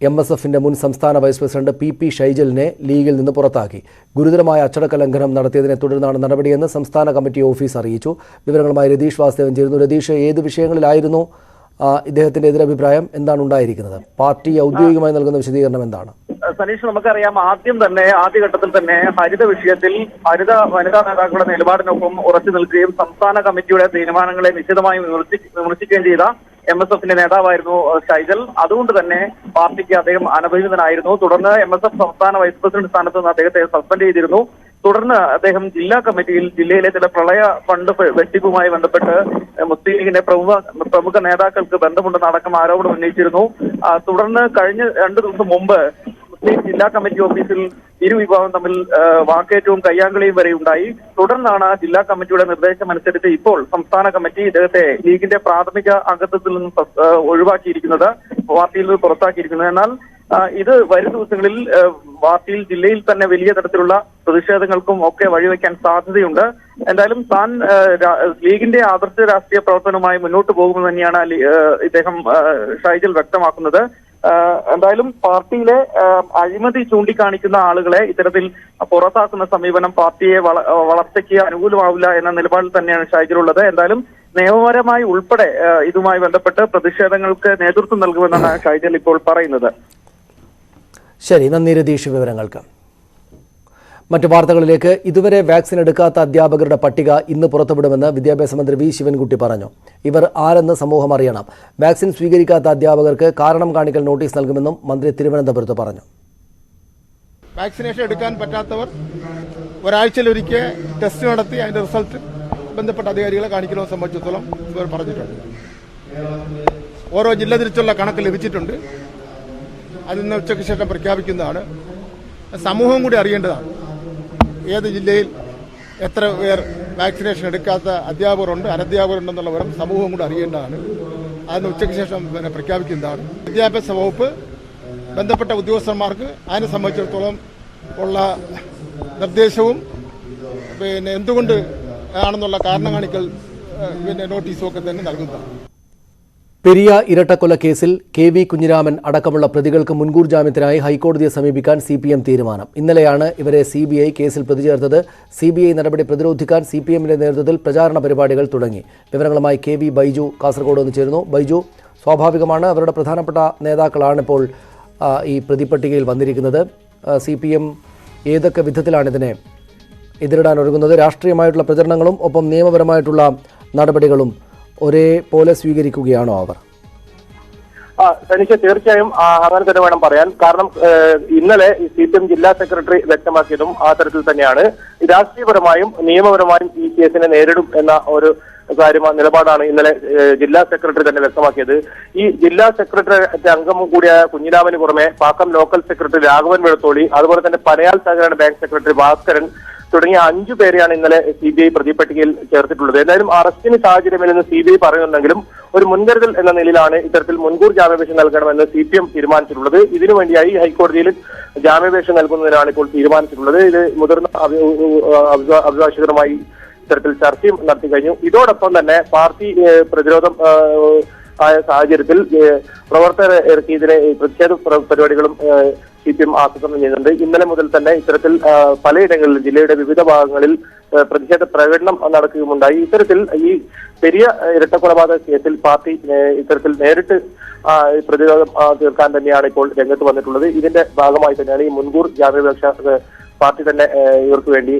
MSFന്റെ മുൻ സംസ്ഥാന വൈസ് പ്രസിഡന്റ് PP ഷൈജലിനെ ലീഗിൽ നിന്ന് പുറത്താക്കി. ഗുരുതരമായ അച്ചടക്ക ലംഘനം നടത്തിയതിനെ തുടർന്നാണ് നടപടിയെന്ന് സംസ്ഥാന കമ്മിറ്റി ഓഫീസ് അറിയിച്ചു. വിവരങ്ങളുമായി രതീഷ് വാസുദേവൻ ചേരുന്നു. രതീഷ്, ഏത് വിഷയങ്ങളിലായിരുന്നു ഇദ്ദേഹത്തിന്റെ എതിരഭിപ്രായം? എന്താണ് ഉണ്ടായിരിക്കുന്നത്? പാർട്ടി ഔദ്യോഗികമായി നൽകുന്ന വിശദീകരണം എന്താണ്?
സനീഷ്, നമുക്കറിയാം, ആദ്യഘട്ടത്തിൽ തന്നെ ഹരിത വിഷയത്തിൽ വനിതാ നേതാക്കളുടെ നിലപാടിനൊപ്പം ഉറച്ചു നിൽക്കുകയും സംസ്ഥാന കമ്മിറ്റിയുടെ തീരുമാനങ്ങളെ നിശ്ചിതമായി വിമർശിക്കുകയും ചെയ്ത MSFന്റെ നേതാവായിരുന്നു ഷൈജൽ. അതുകൊണ്ട് തന്നെ പാർട്ടിക്ക് അദ്ദേഹം അനഭിഹിതനായിരുന്നു. തുടർന്ന് MSF സംസ്ഥാന വൈസ് പ്രസിഡന്റ് സ്ഥാനത്ത് നിന്ന് അദ്ദേഹത്തെ സസ്പെൻഡ് ചെയ്തിരുന്നു. തുടർന്ന് അദ്ദേഹം ജില്ലാ കമ്മിറ്റിയിൽ ജില്ലയിലെ ചില പ്രളയ ഫണ്ട് വെട്ടിപ്പുമായി ബന്ധപ്പെട്ട് മുസ്ലിം ലീഗിന്റെ പ്രമുഖ നേതാക്കൾക്ക് ബന്ധമുണ്ടെന്ന് അടക്കം ആരോപണം ഉന്നയിച്ചിരുന്നു. തുടർന്ന് കഴിഞ്ഞ 2 ദിവസം മുമ്പ് മുസ്ലിം ജില്ലാ കമ്മിറ്റി ഓഫീസിൽ ഇരുവിഭാഗം തമ്മിൽ വാക്കേറ്റവും കയ്യാങ്കളിയും വരെ ഉണ്ടായി. തുടർന്നാണ് ജില്ലാ കമ്മിറ്റിയുടെ നിർദ്ദേശമനുസരിച്ച് ഇപ്പോൾ സംസ്ഥാന കമ്മിറ്റി ഇദ്ദേഹത്തെ ലീഗിന്റെ പ്രാഥമിക അംഗത്വത്തിൽ നിന്ന് ഒഴിവാക്കിയിരിക്കുന്നത്, പാർട്ടിയിൽ നിന്ന് പുറത്താക്കിയിരിക്കുന്നത്. എന്നാൽ ഇത് വരും ദിവസങ്ങളിൽ പാർട്ടിയിൽ ജില്ലയിൽ തന്നെ വലിയ തരത്തിലുള്ള പ്രതിഷേധങ്ങൾക്കും ഒക്കെ വഴിവെക്കാൻ സാധ്യതയുണ്ട്. എന്തായാലും താൻ ലീഗിന്റെ ആദർശ രാഷ്ട്രീയ പ്രവർത്തനവുമായി മുന്നോട്ട് പോകുമെന്ന് തന്നെയാണ് ഇദ്ദേഹം ഷൈജൽ വ്യക്തമാക്കുന്നത്.
എന്തായാലും പാർട്ടിയിലെ അഴിമതി ചൂണ്ടിക്കാണിക്കുന്ന ആളുകളെ ഇത്തരത്തിൽ പുറത്താക്കുന്ന സമീപനം പാർട്ടിയെ വളർച്ചയ്ക്ക് അനുകൂലമാവില്ല എന്ന നിലപാടിൽ തന്നെയാണ് ഷാജിറുള്ളത്. എന്തായാലും നിയമപരമായി ഉൾപ്പെടെ ഇതുമായി ബന്ധപ്പെട്ട് പ്രതിഷേധങ്ങൾക്ക് നേതൃത്വം നൽകുമെന്നാണ് ഷാജിൽ ഇപ്പോൾ പറയുന്നത്.
ശരി, നന്ദി രതീഷ് വിവരങ്ങൾക്ക്. മറ്റു വാർത്തകളിലേക്ക്. ഇതുവരെ വാക്സിൻ എടുക്കാത്ത അധ്യാപകരുടെ പട്ടിക ഇന്ന് പുറത്തുവിടുമെന്ന് വിദ്യാഭ്യാസ മന്ത്രി വി ശിവൻകുട്ടി പറഞ്ഞു. ഇവർ ആരെന്ന് സമൂഹം അറിയണം. വാക്സിൻ സ്വീകരിക്കാത്ത അധ്യാപകർക്ക് കാരണം കാണിക്കൽ നോട്ടീസ് നൽകുമെന്നും മന്ത്രി തിരുവനന്തപുരത്ത് പറഞ്ഞു.
വാക്സിനേഷൻ എടുക്കാൻ പറ്റാത്തവർ ഒരാഴ്ചയിലൊരിക്കൽ ടെസ്റ്റ് നടത്തി അതിന്റെ റിസൾട്ട് ബന്ധപ്പെട്ട അധികാരികളെ കാണിക്കണമെന്ന് സംബന്ധിച്ചിടത്തോളം ഇവർ പറഞ്ഞിട്ടുണ്ട്. ഓരോ ജില്ല തിരിച്ചുള്ള കണക്ക് ലഭിച്ചിട്ടുണ്ട്. അതിന്ന് ഉച്ചയ്ക്ക് ശേഷം പ്രഖ്യാപിക്കുന്നതാണ്. സമൂഹം കൂടി അറിയേണ്ടതാണ്. ഏത് ജില്ലയിൽ എത്ര പേർ വാക്സിനേഷൻ എടുക്കാത്ത അധ്യാപകരുണ്ട്, അനധ്യാപകരുണ്ടെന്നുള്ള വിവരം സമൂഹം കൂടി അറിയേണ്ടതാണ്. അതിന് ഉച്ചയ്ക്ക് ശേഷം പ്രഖ്യാപിക്കുന്നതാണ്. വിദ്യാഭ്യാസ വകുപ്പ് ബന്ധപ്പെട്ട ഉദ്യോഗസ്ഥന്മാർക്ക് അതിനെ സംബന്ധിച്ചിടത്തോളം ഉള്ള നിർദ്ദേശവും എന്തുകൊണ്ട് ആണെന്നുള്ള കാരണം കാണിക്കൽ നോട്ടീസും ഒക്കെ തന്നെ നൽകുന്നതാണ്.
പെരിയ ഇരട്ടക്കൊല കേസിൽ KV കുഞ്ഞിരാമൻ അടക്കമുള്ള പ്രതികൾക്ക് മുൻകൂർ ജാമ്യത്തിനായി ഹൈക്കോടതിയെ സമീപിക്കാൻ CPM തീരുമാനം. ഇന്നലെയാണ് ഇവരെ CBI കേസിൽ പ്രതി ചേർത്തത്. CBI നടപടി പ്രതിരോധിക്കാൻ CPMന്റെ നേതൃത്വത്തിൽ പ്രചാരണ പരിപാടികൾ തുടങ്ങി. വിവരങ്ങളുമായി KV ബൈജു കാസർഗോഡ് നിന്ന് ചേരുന്നു. ബൈജു, സ്വാഭാവികമാണ്, അവരുടെ പ്രധാനപ്പെട്ട നേതാക്കളാണ് ഇപ്പോൾ ഈ പ്രതിപട്ടികയിൽ വന്നിരിക്കുന്നത്. CPM ഏതൊക്കെ വിധത്തിലാണ് ഇതിനെ എതിരിടാൻ ഒരുങ്ങുന്നത്? രാഷ്ട്രീയമായിട്ടുള്ള പ്രചരണങ്ങളും ഒപ്പം നിയമപരമായിട്ടുള്ള നടപടികളും ഒരേപോലെ സ്വീകരിക്കുകയാണോ അവർ?
തനിക്ക് തീർച്ചയായും അങ്ങനെ തന്നെ വേണം പറയാൻ. കാരണം ഇന്നലെ CPM ജില്ലാ സെക്രട്ടറി വ്യക്തമാക്കിയതും ആ തരത്തിൽ തന്നെയാണ്. രാഷ്ട്രീയപരമായും നിയമപരമായും ഈ കേസിനെ നേരിടും എന്ന ഒരു നിലപാടാണ് ഇന്നലെ ജില്ലാ സെക്രട്ടറി തന്നെ വ്യക്തമാക്കിയത്. ഈ ജില്ലാ സെക്രട്ടറി അംഗം കൂടിയായ കുഞ്ഞിരാമന് പുറമെ പാക്കം ലോക്കൽ സെക്രട്ടറി രാഘവൻ വെളുത്തോളി, അതുപോലെ തന്നെ പനയാൽ സഹകരണ ബാങ്ക് സെക്രട്ടറി ഭാസ്കരൻ തുടങ്ങിയ 5 പേരെയാണ് ഇന്നലെ CBI പ്രതിപട്ടികയിൽ ചേർത്തിട്ടുള്ളത്. എന്തായാലും അറസ്റ്റിന് സാഹചര്യമില്ലെന്ന് CBI പറയുന്നുണ്ടെങ്കിലും ഒരു മുൻകരുതൽ എന്ന നിലയിലാണ് ഇത്തരത്തിൽ മുൻകൂർ ജാമ്യാപേക്ഷ നൽകണമെന്ന് CPM തീരുമാനിച്ചിട്ടുള്ളത്. ഇതിനുവേണ്ടിയായി ഹൈക്കോടതിയിൽ ജാമ്യാപേക്ഷ നൽകുന്നതിനാണ് ഇപ്പോൾ തീരുമാനിച്ചിട്ടുള്ളത്. ഇത് മുതിർന്ന അഭിഭാഷകരുമായി ഇത്തരത്തിൽ ചർച്ചയും നടത്തി കഴിഞ്ഞു. ഇതോടൊപ്പം തന്നെ പാർട്ടി പ്രതിരോധം ആയ സാഹചര്യത്തിൽ പ്രവർത്തകർ ഇറക്കിയതിനെ പ്രതിഷേധ പരിപാടികളും CPM ആസൂത്രണം ചെയ്യുന്നുണ്ട്. ഇന്നലെ മുതൽ തന്നെ ഇത്തരത്തിൽ പലയിടങ്ങളിൽ ജില്ലയുടെ വിവിധ ഭാഗങ്ങളിൽ പ്രതിഷേധ പ്രകടനം നടക്കുകയുമുണ്ടായി. ഇത്തരത്തിൽ ഈ പെരിയ ഇരട്ടക്കൊലപാതക കേസിൽ പാർട്ടി ഇത്തരത്തിൽ നേരിട്ട് പ്രതിരോധം തീർക്കാൻ തന്നെയാണ് ഇപ്പോൾ രംഗത്ത് വന്നിട്ടുള്ളത്. ഇതിന്റെ ഭാഗമായി തന്നെയാണ് ഈ മുൻകൂർ ജാമ്യാപേക്ഷ പാർട്ടി തന്നെ ഇവർക്ക് വേണ്ടി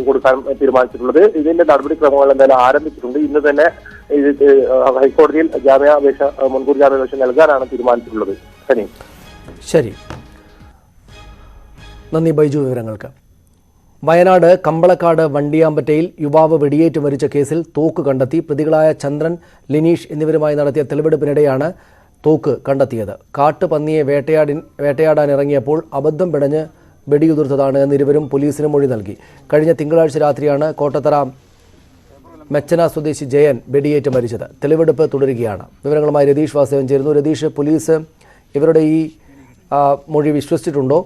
കൊടുക്കാൻ തീരുമാനിച്ചിട്ടുള്ളത്. ഇതിന്റെ നടപടിക്രമങ്ങൾ എന്തായാലും ആരംഭിച്ചിട്ടുണ്ട്. ഇന്ന് തന്നെ ഹൈക്കോടതിയിൽ മുൻകൂർ ജാമ്യാപേക്ഷ നൽകാനാണ് തീരുമാനിച്ചിട്ടുള്ളത്.
ശരി, നന്ദി ബൈജു വിവരങ്ങൾക്ക്. വയനാട് കമ്പളക്കാട് വണ്ടിയാമ്പറ്റയിൽ യുവാവ് വെടിയേറ്റ് മരിച്ച കേസിൽ തോക്ക് കണ്ടെത്തി. പ്രതികളായ ചന്ദ്രൻ, ലിനീഷ് എന്നിവരുമായി നടത്തിയ തെളിവെടുപ്പിനിടെയാണ് തോക്ക് കണ്ടെത്തിയത്. കാട്ടുപന്നിയെ വേട്ടയാടാനിറങ്ങിയപ്പോൾ അബദ്ധം പിടഞ്ഞ് വെടിയുതിർത്തതാണ് എന്ന് ഇരുവരും പോലീസിന് മൊഴി നൽകി. കഴിഞ്ഞ തിങ്കളാഴ്ച രാത്രിയാണ് കോട്ടത്തറ മെച്ചന സ്വദേശി ജയൻ വെടിയേറ്റ് മരിച്ചത്. തെളിവെടുപ്പ് തുടരുകയാണ്. വിവരങ്ങളുമായി രതീഷ് വാസവൻ ചേരുന്നു. രതീഷ്, പോലീസ് ഇവരുടെ ഈ മൊഴി വിശ്വസിച്ചിട്ടുണ്ടോ?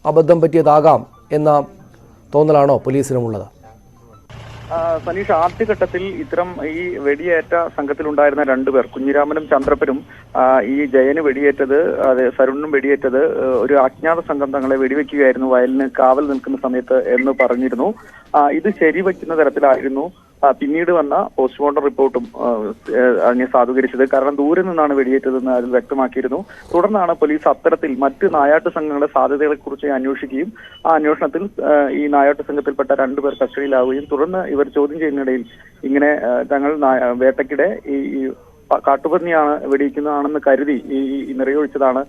അബദ്ധം പറ്റിയതാകാം എന്ന തോന്നലാണോ പോലീസിനുമുള്ളത്?
സനീഷ്, ആദ്യഘട്ടത്തിൽ ഇത്തരം ഈ വെടിയേറ്റ സംഘത്തിലുണ്ടായിരുന്ന 2 പേർ, കുഞ്ഞിരാമനും ചന്ദ്രപ്പനും, ഈ ജയന് വെടിയേറ്റത്, സരുണിനും വെടിയേറ്റത് ഒരു അജ്ഞാത സംഘം തങ്ങളെ വെടിവെക്കുകയായിരുന്നു വയലിന് കാവൽ നിൽക്കുന്ന സമയത്ത് എന്ന് പറഞ്ഞിരുന്നു. ഇത് ശരിവെക്കുന്ന തരത്തിലായിരുന്നു പിന്നീട് വന്ന പോസ്റ്റ്മോർട്ടം റിപ്പോർട്ടും അതിനെ സാധൂകരിച്ചത്. കാരണം ദൂരെ നിന്നാണ് വെടിയേറ്റതെന്ന് അതിൽ വ്യക്തമാക്കിയിരുന്നു. തുടർന്നാണ് പോലീസ് അത്തരത്തിൽ മറ്റ് നായാട്ട് സംഘങ്ങളുടെ സാധ്യതകളെ കുറിച്ച് അന്വേഷിക്കുകയും ആ അന്വേഷണത്തിൽ ഈ നായാട്ട് സംഘത്തിൽപ്പെട്ട 2 പേർ കസ്റ്റഡിയിലാവുകയും തുടർന്ന് ഇവർ ചോദ്യം ചെയ്യുന്നതിനിടയിൽ ഇങ്ങനെ തങ്ങൾ വേട്ടയ്ക്കിടെ ഈ കാട്ടുപന്നിയാണ് വെടിയിക്കുന്നതാണെന്ന് കരുതി ഈ നിറയൊഴിച്ചതാണ്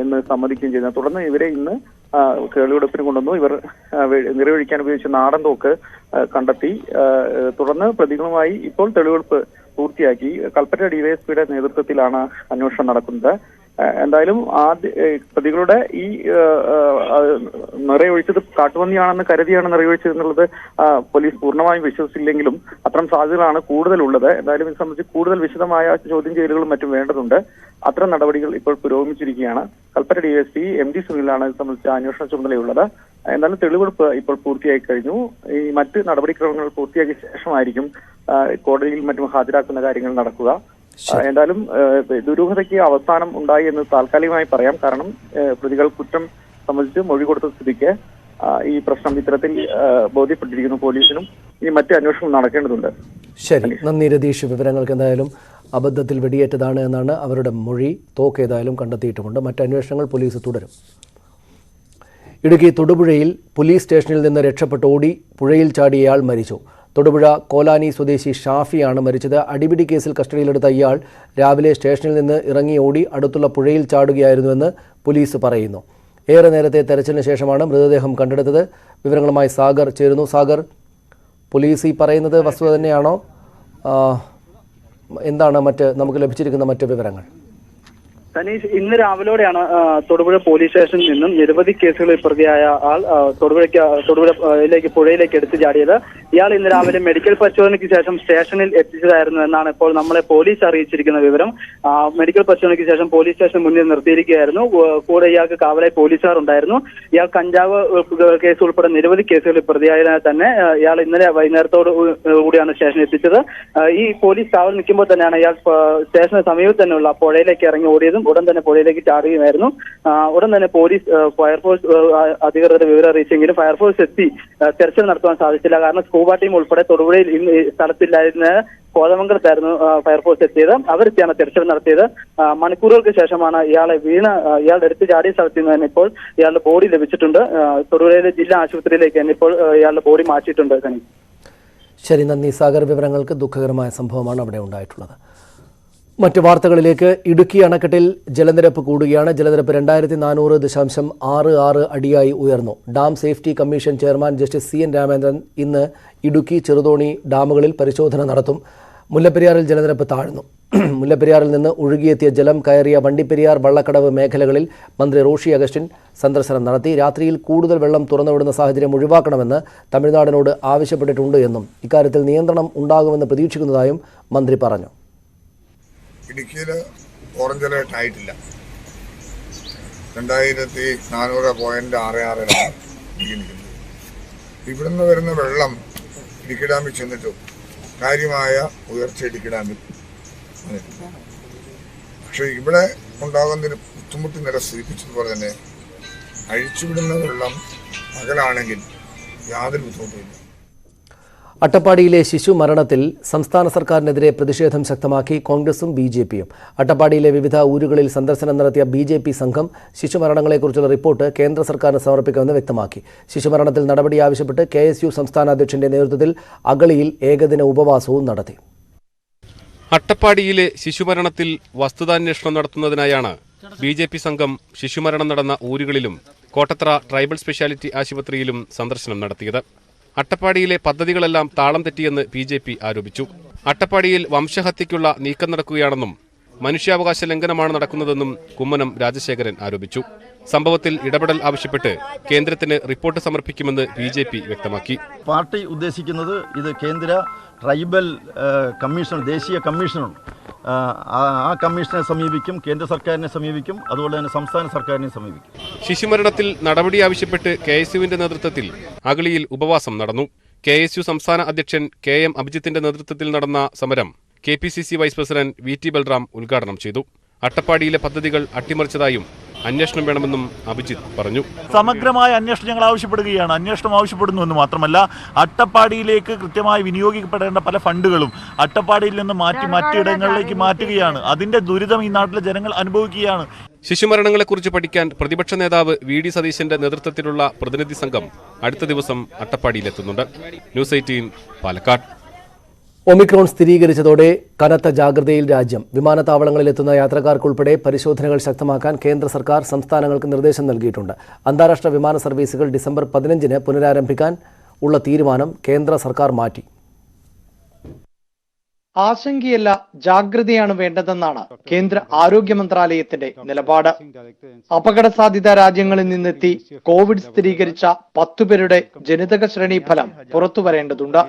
എന്ന് സമ്മതിക്കുകയും ചെയ്തത്. തുടർന്ന് ഇവരെ ഇന്ന് കേളിവെടുപ്പിന് കൊണ്ടുവന്നു. ഇവർ നിറയൊഴിക്കാൻ ഉപയോഗിച്ച നാടൻ തോക്ക് കണ്ടെത്തി. തുടർന്ന് പ്രതികളുമായി ഇപ്പോൾ തെളിവെടുപ്പ് പൂർത്തിയാക്കി. കൽപ്പറ്റ ഡിവൈഎസ്പിയുടെ നേതൃത്വത്തിലാണ് അന്വേഷണം നടക്കുന്നത്. എന്തായാലും പ്രതികളുടെ ഈ നിറയൊഴിച്ചത് കാട്ടുപന്നിയാണെന്ന് കരുതിയാണ് നിറയൊഴിച്ചത് എന്നുള്ളത് പോലീസ് പൂർണ്ണമായും വിശ്വസിച്ചില്ലെങ്കിലും അത്തരം സാധ്യതകളാണ് കൂടുതലുള്ളത്. എന്തായാലും ഇത് സംബന്ധിച്ച് കൂടുതൽ വിശദമായ ചോദ്യം ചെയ്യലുകളും മറ്റും വേണ്ടതുണ്ട്. അത്തരം നടപടികൾ ഇപ്പോൾ പുരോഗമിച്ചിരിക്കുകയാണ്. കൽപ്പറ്റ ഡിവൈഎസ്പി MD സുനിലാണ് ഇത് സംബന്ധിച്ച അന്വേഷണ ചുമതലയുള്ളത്. എന്നാലും തെളിവെടുപ്പ് ഇപ്പോൾ പൂർത്തിയായി കഴിഞ്ഞു. ഈ മറ്റ് നടപടിക്രമങ്ങൾ പൂർത്തിയാക്കിയ ശേഷമായിരിക്കും കോടതിയിൽ മറ്റും ഹാജരാക്കുന്ന കാര്യങ്ങൾ നടക്കുക. എന്തായാലും ദുരൂഹതയ്ക്ക് അവസാനം ഉണ്ടായി എന്ന് താൽക്കാലികമായി പറയാം. കാരണം പ്രതികൾ കുറ്റം സംബന്ധിച്ച് മൊഴി കൊടുത്ത സ്ഥിതിക്ക് ഈ പ്രശ്നം ഇത്തരത്തിൽ ബോധ്യപ്പെട്ടിരിക്കുന്നു പോലീസിനും. ഇനി മറ്റ് അന്വേഷണം നടക്കേണ്ടതുണ്ട്.
ശരി, നന്ദി രതീഷ്. വിവരങ്ങൾക്ക് എന്തായാലും അബദ്ധത്തിൽ വെടിയേറ്റതാണ് എന്നാണ് അവരുടെ മൊഴി. തോക്ക് ഏതായാലും കണ്ടെത്തിയിട്ടുമുണ്ട്. മറ്റ് അന്വേഷണങ്ങൾ പോലീസ് തുടരും. ഇടുക്കി തൊടുപുഴയിൽ പോലീസ് സ്റ്റേഷനിൽ നിന്ന് രക്ഷപ്പെട്ട് ഓടി പുഴയിൽ ചാടിയയാൾ മരിച്ചു. തൊടുപുഴ കോലാനി സ്വദേശി ഷാഫിയാണ് മരിച്ചത്. അടിപിടി കേസിൽ കസ്റ്റഡിയിലെടുത്ത ഇയാൾ രാവിലെ സ്റ്റേഷനിൽ നിന്ന് ഇറങ്ങി ഓടി അടുത്തുള്ള പുഴയിൽ ചാടുകയായിരുന്നുവെന്ന് പോലീസ് പറയുന്നു. ഏറെ നേരത്തെ തെരച്ചിലിന് ശേഷമാണ് മൃതദേഹം കണ്ടെടുത്തത്. വിവരങ്ങളുമായി സാഗർ ചേരുന്നു. സാഗർ, പോലീസ് ഈ പറയുന്നത് വസ്തുത തന്നെയാണോ? എന്താണ് നമുക്ക് ലഭിച്ചിരിക്കുന്ന മറ്റ് വിവരങ്ങൾ?
സനീഷ്, ഇന്ന് രാവിലെയോടെയാണ് തൊടുപുഴ പോലീസ് സ്റ്റേഷനിൽ നിന്നും നിരവധി കേസുകളിൽ പ്രതിയായ ആൾ തൊടുപുഴയിലേക്ക് പുഴയിലേക്ക് എടുത്തു ചാടിയത്. ഇയാൾ ഇന്ന് രാവിലെ മെഡിക്കൽ പരിശോധനയ്ക്ക് ശേഷം സ്റ്റേഷനിൽ എത്തിച്ചതായിരുന്നു എന്നാണ് ഇപ്പോൾ നമ്മളെ പോലീസ് അറിയിച്ചിരിക്കുന്ന വിവരം. മെഡിക്കൽ പരിശോധനയ്ക്ക് ശേഷം പോലീസ് സ്റ്റേഷൻ മുന്നിൽ നിർത്തിയിരിക്കുകയായിരുന്നു. കൂടെ ഇയാൾക്ക് കാവലായി പോലീസുകാർ ഉണ്ടായിരുന്നു. ഇയാൾ കഞ്ചാവ് കേസ് ഉൾപ്പെടെ നിരവധി കേസുകളിൽ പ്രതിയായതിനാൽ തന്നെ ഇയാൾ ഇന്നലെ വൈകുന്നേരത്തോടു കൂടിയാണ് സ്റ്റേഷനിൽ എത്തിച്ചത്. ഈ പോലീസ് കാവൽ നിൽക്കുമ്പോൾ തന്നെയാണ് ഇയാൾ സ്റ്റേഷന് സമീപത്ത് തന്നെയുള്ള പുഴയിലേക്ക് ഇറങ്ങി ഓടിയതും ഉടൻ തന്നെ പുഴയിലേക്ക് ചാടുകയായിരുന്നു. ഉടൻ തന്നെ പോലീസ് ഫയർഫോഴ്സ് അധികൃതരെ വിവരം അറിയിച്ചെങ്കിലും ഫയർഫോഴ്സ് എത്തി തെരച്ചിൽ നടത്തുവാൻ സാധിച്ചില്ല. കാരണം സ്കൂബ ടീം ഉൾപ്പെടെ തൊടുപുഴയിൽ സ്ഥലത്തില്ലായിരുന്ന കോതമംഗലത്തായിരുന്നു ഫയർഫോഴ്സ് എത്തിയത്. അവരെത്തിയാണ് തെരച്ചിൽ നടത്തിയത്. മണിക്കൂറുകൾക്ക് ശേഷമാണ് ഇയാൾ എടുത്ത് ചാടിയ സ്ഥലത്ത് നിന്ന് തന്നെ ഇപ്പോൾ ഇയാളുടെ ബോഡി ലഭിച്ചിട്ടുണ്ട്. തൊടുപുഴയിലെ ജില്ലാ ആശുപത്രിയിലേക്ക് തന്നെ ഇപ്പോൾ ഇയാളുടെ ബോഡി മാറ്റിയിട്ടുണ്ട്.
ശരി, നന്ദി സാഗർ. വിവരങ്ങൾക്ക് ദുഃഖകരമായ സംഭവമാണ് അവിടെ ഉണ്ടായിട്ടുള്ളത്. മറ്റ് വാർത്തകളിലേക്ക്. ഇടുക്കി അണക്കെട്ടിൽ ജലനിരപ്പ് കൂടുകയാണ്. ജലനിരപ്പ് 2400.66 അടിയായി ഉയർന്നു. Dam safety commission chairman justice CN Ramendran ഇന്ന് ഇടുക്കി ചെറുതോണി ഡാമുകളിൽ പരിശോധന നടത്തും. മുല്ലപ്പെരിയാറിൽ ജലനിരപ്പ് താഴ്ന്നു. മുല്ലപ്പെരിയാറിൽ നിന്ന് ഒഴുകിയെത്തിയ ജലം കയറിയ വണ്ടിപ്പെരിയാർ വള്ളക്കടവ് മേഖലകളിൽ മന്ത്രി റോഷി അഗസ്റ്റിൻ സന്ദർശനം നടത്തി. രാത്രിയിൽ കൂടുതൽ വെള്ളം തുറന്നുവിടുന്ന സാഹചര്യം ഒഴിവാക്കണമെന്ന് തമിഴ്നാടിനോട് ആവശ്യപ്പെട്ടിട്ടുണ്ട് എന്നും ഇക്കാര്യത്തിൽ നിയന്ത്രണം ഉണ്ടാകുമെന്ന് പ്രതീക്ഷിക്കുന്നതായും മന്ത്രി പറഞ്ഞു.
ഇടുക്കിയിൽ ഓറഞ്ച് അലേർട്ട് ആയിട്ടില്ല. 2400.66 നിൽക്കുന്നത്. ഇവിടുന്ന് വരുന്ന വെള്ളം ഇടുക്കി ഡാമിൽ ചെന്നിട്ടും കാര്യമായ ഉയർച്ച ഇടുക്കി ഡാമിൽ വന്നിട്ടില്ല. പക്ഷെ ഇവിടെ ഉണ്ടാകുന്ന ബുദ്ധിമുട്ട് നില സൂചിപ്പിച്ചതുപോലെ തന്നെ അഴിച്ചുവിടുന്ന വെള്ളം അകലാണെങ്കിൽ യാതൊരു ബുദ്ധിമുട്ടുമില്ല.
അട്ടപ്പാടിയിലെ ശിശു മരണത്തിൽ സംസ്ഥാന സർക്കാരിനെതിരെ പ്രതിഷേധം ശക്തമാക്കി കോൺഗ്രസും BJPയും. അട്ടപ്പാടിയിലെ വിവിധ ഊരുകളിൽ സന്ദർശനം നടത്തിയ BJP സംഘം ശിശുമരണങ്ങളെക്കുറിച്ചുള്ള റിപ്പോർട്ട് കേന്ദ്ര സർക്കാരിന് സമർപ്പിക്കുമെന്ന് വ്യക്തമാക്കി. ശിശുമരണത്തിൽ നടപടി ആവശ്യപ്പെട്ട് KSU സംസ്ഥാന അധ്യക്ഷന്റെ നേതൃത്വത്തിൽ അഗളിയിൽ ഏകദിന ഉപവാസവും നടത്തി.
അട്ടപ്പാടിയിലെ ശിശുമരണത്തിൽ വസ്തുതാന്വേഷണം നടത്തുന്നതിനായാണ് BJP സംഘം ശിശുമരണം നടന്ന ഊരുകളിലും കോട്ടത്തറ ട്രൈബൽ സ്പെഷ്യാലിറ്റി ആശുപത്രിയിലും സന്ദർശനം നടത്തിയത്. അട്ടപ്പാടിയിലെ പദ്ധതികളെല്ലാം താളം തെറ്റിയെന്ന് BJP ആരോപിച്ചു. അട്ടപ്പാടിയിൽ വംശഹത്യയ്ക്കുള്ള നീക്കം നടക്കുകയാണെന്നും മനുഷ്യാവകാശ ലംഘനമാണ് നടക്കുന്നതെന്നും കുമ്മനം രാജശേഖരൻ ആരോപിച്ചു. സംഭവത്തിൽ ഇടപെടൽ ആവശ്യപ്പെട്ട് കേന്ദ്രത്തിന് റിപ്പോർട്ട് സമർപ്പിക്കുമെന്ന് BJP വ്യക്തമാക്കി.
പാർട്ടി ഉദ്ദേശിക്കുന്നത് ഇത് കേന്ദ്ര ട്രൈബൽ കമ്മീഷൻ, ദേശീയ കമ്മീഷനുണ്ട്. ആ കമ്മീഷനെ സമീപിക്കും, കേന്ദ്ര സർക്കാരിനെ സമീപിക്കും, അതുപോലെ തന്നെ സംസ്ഥാന സർക്കാരിനെ സമീപിക്കും.
ശിശുമരണത്തിൽ നടപടി ആവശ്യപ്പെട്ട് KSUവിന്റെ നേതൃത്വത്തിൽ അഗളിയിൽ ഉപവാസം നടന്നു. KSU സംസ്ഥാന അധ്യക്ഷൻ KM അഭിജിത്തിന്റെ നേതൃത്വത്തിൽ നടന്ന സമരം KPCC vice president VT Balram ഉദ്ഘാടനം ചെയ്തു. അട്ടപ്പാടിയിലെ പദ്ധതികൾ അട്ടിമറിച്ചതായും അന്വേഷണം വേണമെന്നും അഭിജിത്ത് പറഞ്ഞു.
സമഗ്രമായ അന്വേഷണം ഞങ്ങൾ ആവശ്യപ്പെടുകയാണ്. അന്വേഷണം ആവശ്യപ്പെടുന്നു എന്ന് മാത്രമല്ല, അട്ടപ്പാടിയിലേക്ക് കൃത്യമായി വിനിയോഗിക്കപ്പെടേണ്ട പല ഫണ്ടുകളും അട്ടപ്പാടിയിൽ നിന്ന് മറ്റിടങ്ങളിലേക്ക് മാറ്റുകയാണ്. അതിന്റെ ദുരിതം ഈ നാട്ടിലെ ജനങ്ങൾ അനുഭവിക്കുകയാണ്.
ശിശുമരണങ്ങളെക്കുറിച്ച് പഠിക്കാൻ പ്രതിപക്ഷ നേതാവ് VD സതീശന്റെ നേതൃത്വത്തിലുള്ള പ്രതിനിധി സംഘം അടുത്ത ദിവസം അട്ടപ്പാടിയിലെത്തുന്നുണ്ട്. ന്യൂസ് 18 പാലക്കാട്.
ഒമിക്രോൺ സ്ഥിരീകരിച്ചതോടെ കനത്ത ജാഗ്രതയിൽ രാജ്യം. വിമാനത്താവളങ്ങളിലെത്തുന്ന യാത്രക്കാർക്കുൾപ്പെടെ പരിശോധനകൾ ശക്തമാക്കാൻ കേന്ദ്ര സർക്കാർ സംസ്ഥാനങ്ങൾക്ക് നിർദ്ദേശം നൽകിയിട്ടുണ്ട്. അന്താരാഷ്ട്ര വിമാന സർവീസുകൾ ഡിസംബർ 15 പുനരാരംഭിക്കാൻ ഉള്ള തീരുമാനം കേന്ദ്ര സർക്കാർ മാറ്റി.
ആശങ്കയല്ല, ജാഗ്രതയാണ് വേണ്ടതെന്നാണ് കേന്ദ്ര ആരോഗ്യ മന്ത്രാലയത്തിന്റെ നിലപാട്. അപകട സാധ്യതാ രാജ്യങ്ങളിൽ നിന്നെത്തി കോവിഡ് സ്ഥിരീകരിച്ച 10 പേരുടെ ജനിതക ശ്രേണി ഫലം പുറത്തുവരേണ്ടതുണ്ട്.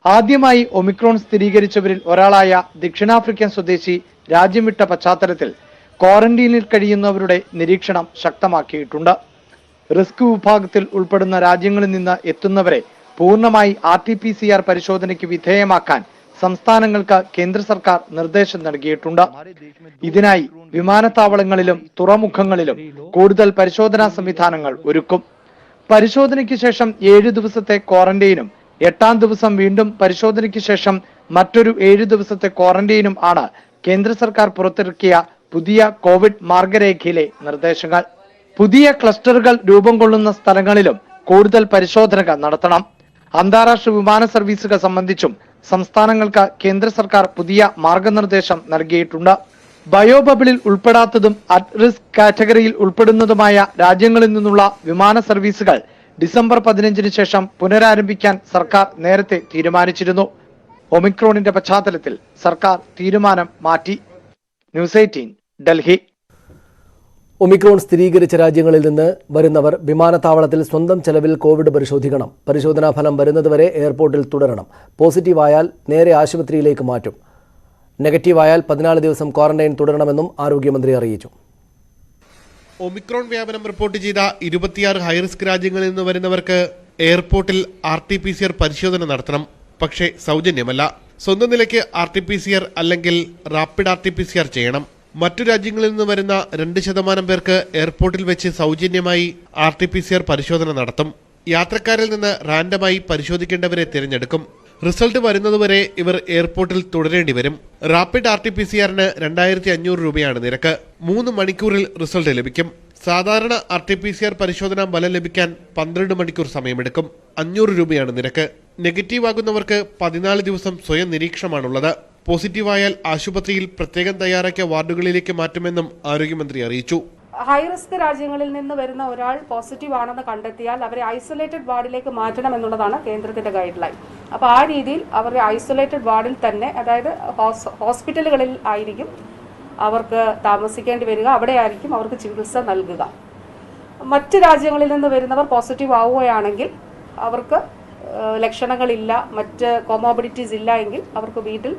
ആദ്യമായി ഒമിക്രോൺ സ്ഥിരീകരിച്ചവരിൽ ഒരാളായ ദക്ഷിണാഫ്രിക്കൻ സ്വദേശി രാജ്യം വിട്ട പശ്ചാത്തലത്തിൽ ക്വാറന്റീനിൽ കഴിയുന്നവരുടെ നിരീക്ഷണം ശക്തമാക്കിയിട്ടുണ്ട്. റിസ്ക് വിഭാഗത്തിൽ ഉൾപ്പെടുന്ന രാജ്യങ്ങളിൽ നിന്ന് എത്തുന്നവരെ പൂർണ്ണമായി RT-PCR പരിശോധനയ്ക്ക് വിധേയമാക്കാൻ സംസ്ഥാനങ്ങൾക്ക് കേന്ദ്ര സർക്കാർ നിർദ്ദേശം നൽകിയിട്ടുണ്ട്. ഇതിനായി വിമാനത്താവളങ്ങളിലും തുറമുഖങ്ങളിലും കൂടുതൽ പരിശോധനാ സംവിധാനങ്ങൾ ഒരുക്കും. പരിശോധനയ്ക്ക് ശേഷം 7 ദിവസത്തെ ക്വാറന്റൈനും 8ാം ദിവസം വീണ്ടും പരിശോധനയ്ക്ക് ശേഷം മറ്റൊരു 7 ദിവസത്തെ ക്വാറന്റൈനും ആണ് കേന്ദ്ര സർക്കാർ പുറത്തിറക്കിയ പുതിയ കോവിഡ് മാർഗരേഖയിലെ നിർദ്ദേശങ്ങൾ. പുതിയ ക്ലസ്റ്ററുകൾ രൂപം കൊള്ളുന്ന സ്ഥലങ്ങളിലും കൂടുതൽ പരിശോധനകൾ നടത്തണം. അന്താരാഷ്ട്ര വിമാന സർവീസുകൾ സംബന്ധിച്ചും സംസ്ഥാനങ്ങൾക്ക് കേന്ദ്ര സർക്കാർ പുതിയ മാർഗനിർദ്ദേശം നൽകിയിട്ടുണ്ട്. ബയോബബിളിൽ ഉൾപ്പെടാത്തതും അറ്റ് റിസ്ക് കാറ്റഗറിയിൽ ഉൾപ്പെടുന്നതുമായ രാജ്യങ്ങളിൽ നിന്നുള്ള വിമാന സർവീസുകൾ ഡിസംബർ 15-ന് ശേഷം പുനരാരംഭിക്കാൻ സർക്കാർ നേരത്തെ തീരുമാനിച്ചിരുന്നു. ഒമിക്രോണിന്റെ പശ്ചാത്തലത്തിൽ സർക്കാർ തീരുമാനം മാറ്റി. ന്യൂസ് 18 ഡൽഹി.
ഒമിക്രോൺ സ്ഥിരീകരിച്ച രാജ്യങ്ങളിൽ നിന്ന് വരുന്നവർ വിമാനത്താവളത്തിൽ സ്വന്തം ചെലവിൽ കോവിഡ് പരിശോധിക്കണം. പരിശോധനാ ഫലം വരുന്നതുവരെ എയർപോർട്ടിൽ തുടരണം. പോസിറ്റീവായാൽ നേരെ ആശുപത്രിയിലേക്ക് മാറ്റും. നെഗറ്റീവായാൽ 14 ദിവസം ക്വാറന്റൈൻ തുടരണമെന്നും ആരോഗ്യമന്ത്രി അറിയിച്ചു.
ഒമിക്രോൺ വ്യാപനം റിപ്പോർട്ട് ചെയ്ത 26 ഹൈറിസ്ക് രാജ്യങ്ങളിൽ നിന്ന് വരുന്നവർക്ക് എയർപോർട്ടിൽ RT-PCR പരിശോധന നടത്തണം. പക്ഷേ സൗജന്യമല്ല. സ്വന്തം നിലയ്ക്ക് RT-PCR അല്ലെങ്കിൽ റാപ്പിഡ് RT-PCR ചെയ്യണം. മറ്റു രാജ്യങ്ങളിൽ നിന്ന് വരുന്ന 2% പേർക്ക് എയർപോർട്ടിൽ വെച്ച് സൗജന്യമായി RT-PCR പരിശോധന നടത്തും. യാത്രക്കാരിൽ നിന്ന് റാൻഡമായി പരിശോധിക്കേണ്ടവരെ തിരഞ്ഞെടുക്കും. റിസൾട്ട് വരുന്നതുവരെ ഇവർ എയർപോർട്ടിൽ തുടരേണ്ടി വരും. റാപ്പിഡ് RT-PCRന് 2500 രൂപയാണ് നിരക്ക്. 3 മണിക്കൂറിൽ റിസൾട്ട് ലഭിക്കും. സാധാരണ RT-PCR പരിശോധനാ ഫലം ലഭിക്കാൻ 12 മണിക്കൂർ സമയമെടുക്കും. 500 രൂപയാണ് നിരക്ക്. നെഗറ്റീവ് ആകുന്നവർക്ക് 14 ദിവസം സ്വയം നിരീക്ഷണമാണുള്ളത്. പോസിറ്റീവായാൽ ആശുപത്രിയിൽ പ്രത്യേകം തയ്യാറാക്കിയ വാർഡുകളിലേക്ക് മാറ്റുമെന്നും ആരോഗ്യമന്ത്രി അറിയിച്ചു.
ഹൈറിസ്ക് രാജ്യങ്ങളിൽ നിന്ന് വരുന്ന ഒരാൾ പോസിറ്റീവ് ആണെന്ന് കണ്ടെത്തിയാൽ അവരെ ഐസൊലേറ്റഡ് വാർഡിലേക്ക് മാറ്റണം എന്നുള്ളതാണ് കേന്ദ്രത്തിന്റെ ഗൈഡ് ലൈൻ. അപ്പോൾ ആ രീതിയിൽ അവരെ ഐസൊലേറ്റഡ് വാർഡിൽ തന്നെ, അതായത് ഹോസ്പിറ്റലുകളിൽ ആയിരിക്കും അവർക്ക് താമസിക്കേണ്ടി വരിക. അവിടെ ആയിരിക്കും അവർക്ക് ചികിത്സ നൽകുക. മറ്റ് രാജ്യങ്ങളിൽ നിന്ന് വരുന്നവർ പോസിറ്റീവ് ആവുകയാണെങ്കിൽ അവർക്ക് ലക്ഷണങ്ങളില്ല, മറ്റ് കോമോബിഡിറ്റീസ് ഇല്ല എങ്കിൽ അവർക്ക് വീട്ടിൽ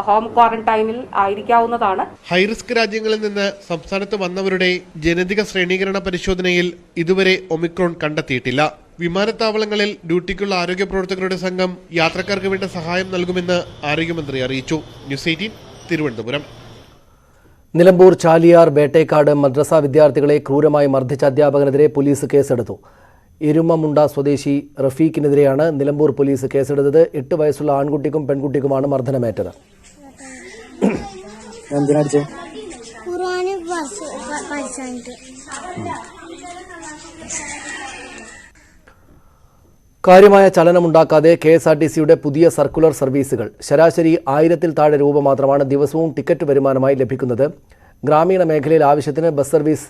ഹോം ക്വാറന്റൈനിൽ ആയിരിക്കാവുന്നതാണ്.
ഹൈറിസ്ക് രാജ്യങ്ങളിൽ നിന്ന് സംസ്ഥാനത്ത് വന്നവരുടെ ജനിതക ശ്രേണീകരണ പരിശോധനയിൽ ഇതുവരെ ഒമിക്രോൺ കണ്ടെത്തിയിട്ടില്ല. വിമാനത്താവളങ്ങളിൽ ഡ്യൂട്ടിക്കുള്ള ആരോഗ്യ പ്രവർത്തകരുടെ സംഘം യാത്രക്കാർക്ക് വേണ്ട സഹായം നൽകുമെന്ന് ആരോഗ്യമന്ത്രി അറിയിച്ചു. ന്യൂസ് 18 തിരുവനന്തപുരം.
നിലമ്പൂർ ചാലിയാർ ബേട്ടേക്കാട് മദ്രസ വിദ്യാർത്ഥികളെ ക്രൂരമായി മർദ്ദിച്ച അധ്യാപകനെതിരെ പോലീസ് കേസെടുത്തു. എരുമമുണ്ട സ്വദേശി റഫീഖിനെതിരെയാണ് നിലമ്പൂർ പോലീസ് കേസെടുത്തത്. 8 വയസ്സുള്ള ആൺകുട്ടിക്കും പെൺകുട്ടിക്കുമാണ് മർദ്ദനമേറ്റത്. കാര്യമായ ചലനമുണ്ടാക്കാതെ KSRTCയുടെ പുതിയ സർക്കുലർ സർവീസുകൾ. ശരാശരി 1000-ൽ താഴെ രൂപ മാത്രമാണ് ദിവസവും ടിക്കറ്റ് വരുമാനമായി ലഭിക്കുന്നത്. ഗ്രാമീണ മേഖലയിൽ ആവശ്യത്തിന് ബസ് സർവീസ്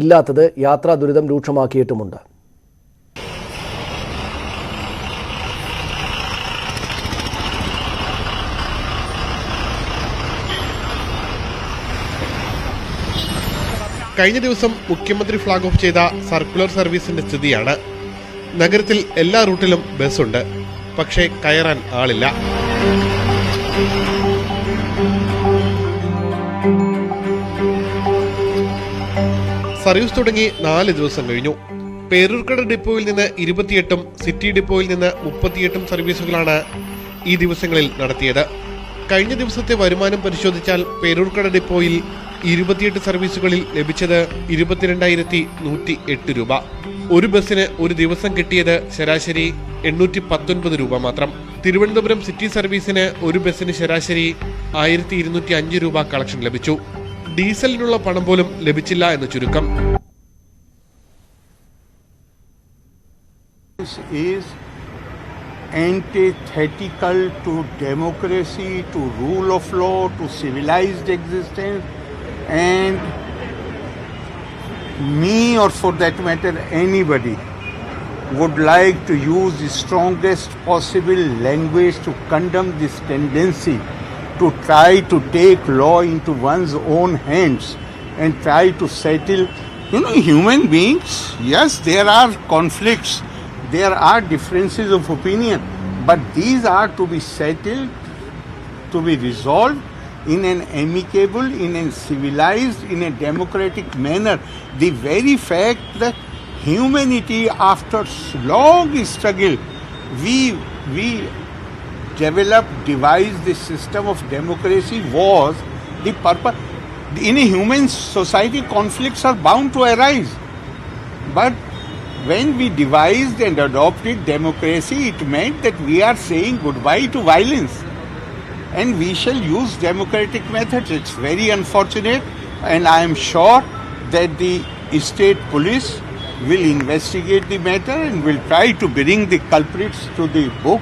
ഇല്ലാത്തത് യാത്രാ ദുരിതം രൂക്ഷമാക്കിയിട്ടുമുണ്ട്.
കഴിഞ്ഞ ദിവസം മുഖ്യമന്ത്രി ഫ്ളാഗ് ഓഫ് ചെയ്ത സർക്കുലർ സർവീസിന്റെ സ്ഥിതിയാണ്. നഗരത്തിൽ എല്ലാ റൂട്ടിലും ബസ്സുണ്ട്, പക്ഷേ കയറാൻ ആളില്ല. സർവീസ് തുടങ്ങി 4 ദിവസം കഴിഞ്ഞു. പേരൂർക്കട ഡിപ്പോയിൽ നിന്ന് 28-ഉം സിറ്റി ഡിപ്പോയിൽ നിന്ന് 38-ഉം സർവീസുകളാണ് ഈ ദിവസങ്ങളിൽ നടത്തിയത്. കഴിഞ്ഞ ദിവസത്തെ വരുമാനം പരിശോധിച്ചാൽ പേരൂർക്കട ഡിപ്പോയിൽ 28 സർവീസുകളിൽ ലഭിച്ചത് 22,108 രൂപ. ഒരു ബസ്സിന് ഒരു ദിവസം കിട്ടിയത് ശരാശരി 819 രൂപ മാത്രം. തിരുവനന്തപുരം സിറ്റി സർവീസിന് ഒരു ബസ്സിന് ശരാശരി 1,205 രൂപ കളക്ഷൻ ലഭിച്ചു. ഡീസലിനുള്ള പണം പോലും ലഭിച്ചില്ല എന്ന് ചുരുക്കം.
Antithetical to democracy, to rule of law, to civilized existence, and me, or for that matter anybody, would like to use the strongest possible language to condemn this tendency to try to take law into one's own hands and try to settle. Human beings, yes, there are conflicts, there are differences of opinion, but these are to be settled, to be resolved in an amicable, in a civilized, in a democratic manner. The very fact that humanity, after long struggle, we devised this system of democracy was the purpose. In a human society, conflicts are bound to arise. But when we devised and adopted democracy, it meant that we are saying goodbye to violence. And we shall use democratic methods. It's very unfortunate, and I am sure that the state police will investigate the matter and will try to bring the culprits to the book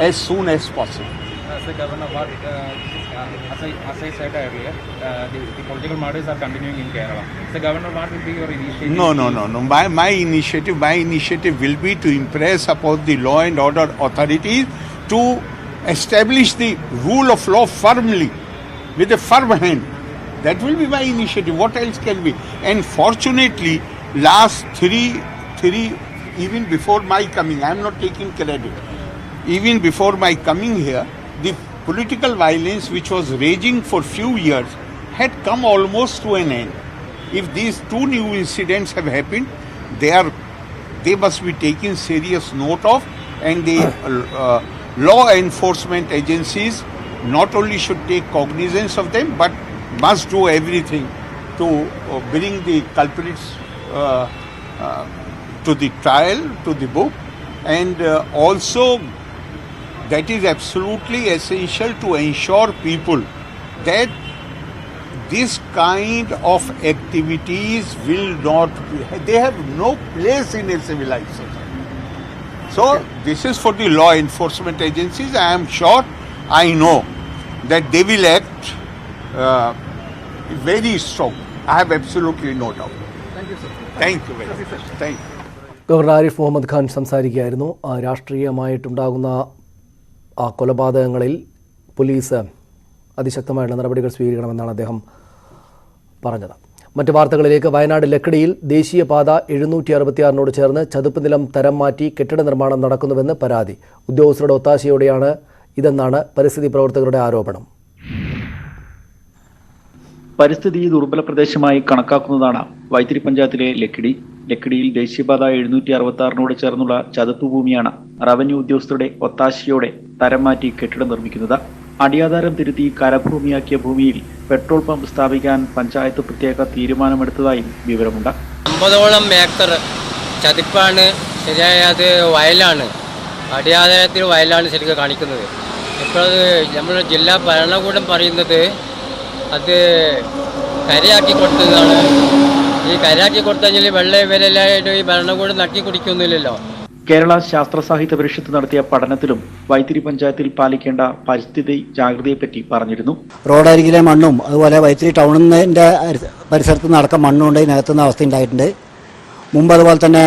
as soon as possible.
As the Governor, as I said earlier, the political murders are continuing in Kerala. So, Governor, what will be your initiative?
No. My initiative will be to impress upon the law and order authorities to establish the rule of law firmly, with a firm hand. That will be my initiative. What else can be? And fortunately, last three, even before my coming, I am not taking credit. Even before my coming here, the political violence which was raging for few years had come almost to an end. If these two new incidents have happened, they must be taken serious note of, and the law enforcement agencies not only should take cognizance of them, but must do everything to bring the culprits to the trial, to the book, and also that is absolutely essential to ensure people that this kind of activities will not be, they have no place in a civilized society. So this is for the law enforcement agencies. I am sure, I know that they will act very strong. I have absolutely no doubt.
Thank you, sir.
Thank you very much. Thank you.
Governor Arif Mohammad Khan സംസാരിക്കുകയായിരുന്നു. രാഷ്ട്രീയമായിട്ടുണ്ടാകുന്ന ആ കൊലപാതകങ്ങളിൽ പോലീസ് അതിശക്തമായിട്ടുള്ള നടപടികൾ സ്വീകരിക്കണമെന്നാണ് അദ്ദേഹം പറഞ്ഞത്. മറ്റ് വാർത്തകളിലേക്ക്. വയനാട് ലക്കിടിയിൽ ദേശീയപാത 766 ചേർന്ന് ചതുപ്പ് നിലം തരം മാറ്റി കെട്ടിട നിർമ്മാണം നടക്കുന്നുവെന്ന് പരാതി. ഉദ്യോഗസ്ഥരുടെ ഒത്താശയോടെയാണ് ഇതെന്നാണ് പരിസ്ഥിതി പ്രവർത്തകരുടെ ആരോപണം.
പരിസ്ഥിതി ദുർബല പ്രദേശമായി കണക്കാക്കുന്നതാണ് വൈത്തിരി പഞ്ചായത്തിലെ ലക്കിടിയിൽ ദേശീയപാത 766 ചേർന്നുള്ള ചതുപ്പ് ഭൂമിയാണ് റവന്യൂ ഉദ്യോഗസ്ഥരുടെ ഒത്താശയോടെ തരം മാറ്റി കെട്ടിടം നിർമ്മിക്കുന്നത്. അടിയാധാരം തിരുത്തി കരഭൂമിയാക്കിയ ഭൂമിയിൽ പെട്രോൾ പമ്പ് സ്ഥാപിക്കാൻ പഞ്ചായത്ത് പ്രത്യേക തീരുമാനമെടുത്തതായും വിവരമുണ്ട്.
50ഓളം ഏക്കർ ചതിപ്പാണ്. ശരിയായ അത് വയലാണ്, അടിയാധാരത്തിൽ വയലാണ് ശരിക്കും കാണിക്കുന്നത്. ഇപ്പോൾ നമ്മുടെ ജില്ലാ ഭരണകൂടം പറയുന്നത് അത് കരയാക്കി കൊടുത്തതാണ്. ഈ കരയാക്കി കൊടുത്തതിൽ വെള്ളം ഇവരെല്ലായിട്ട് ഈ ഭരണകൂടം നക്കി കുടിക്കൊന്നുമില്ലല്ലോ.
കേരള ശാസ്ത്ര സാഹിത്യ പരിഷത്ത് നടത്തിയ പഠനത്തിലും വൈത്തിരി പഞ്ചായത്തിൽ പാലിക്കേണ്ട പരിസ്ഥിതി ജാഗ്രതയെപ്പറ്റി പറഞ്ഞിരുന്നു.
റോഡരികിലെ മണ്ണും അതുപോലെ വൈത്തിരി ടൗണിൻ്റെ പരിസരത്ത് നടക്കാൻ മണ്ണുകൊണ്ട് നികത്തുന്ന അവസ്ഥ ഉണ്ടായിട്ടുണ്ട്. മുമ്പ് അതുപോലെ തന്നെ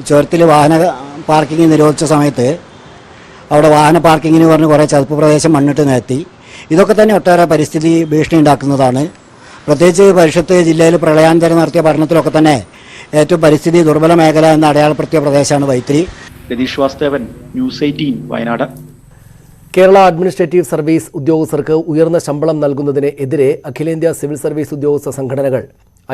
ചുരത്തിൽ വാഹന പാർക്കിംഗ് നിരോധിച്ച സമയത്ത് അവിടെ വാഹന പാർക്കിങ്ങിന് പറഞ്ഞ് കുറേ ചതുപ്പ് പ്രദേശം മണ്ണിട്ട് നികത്തി. ഇതൊക്കെ തന്നെ ഒട്ടേറെ പരിസ്ഥിതി ഭീഷണി ഉണ്ടാക്കുന്നതാണ്. പ്രത്യേകിച്ച് പരിഷത്ത് ജില്ലയിൽ പ്രളയാനന്തരം നടത്തിയ പഠനത്തിലൊക്കെ തന്നെ ഏറ്റവും പരിസ്ഥിതി ദുർബല മേഖല എന്ന അടയാളപ്പെടുത്തിയ പ്രദേശമാണ് Vythiri.
Ratheesh Vasthavan, news 18 Wayanad.
Kerala administrative service ഉദ്യോഗസ്ഥർക്ക് ഉയർന്ന ശമ്പളം നൽകുന്നതിന് എതിരെ അഖിലേന്ത്യാ സിവിൽ സർവീസ് ഉദ്യോഗസ്ഥ സംഘടനകൾ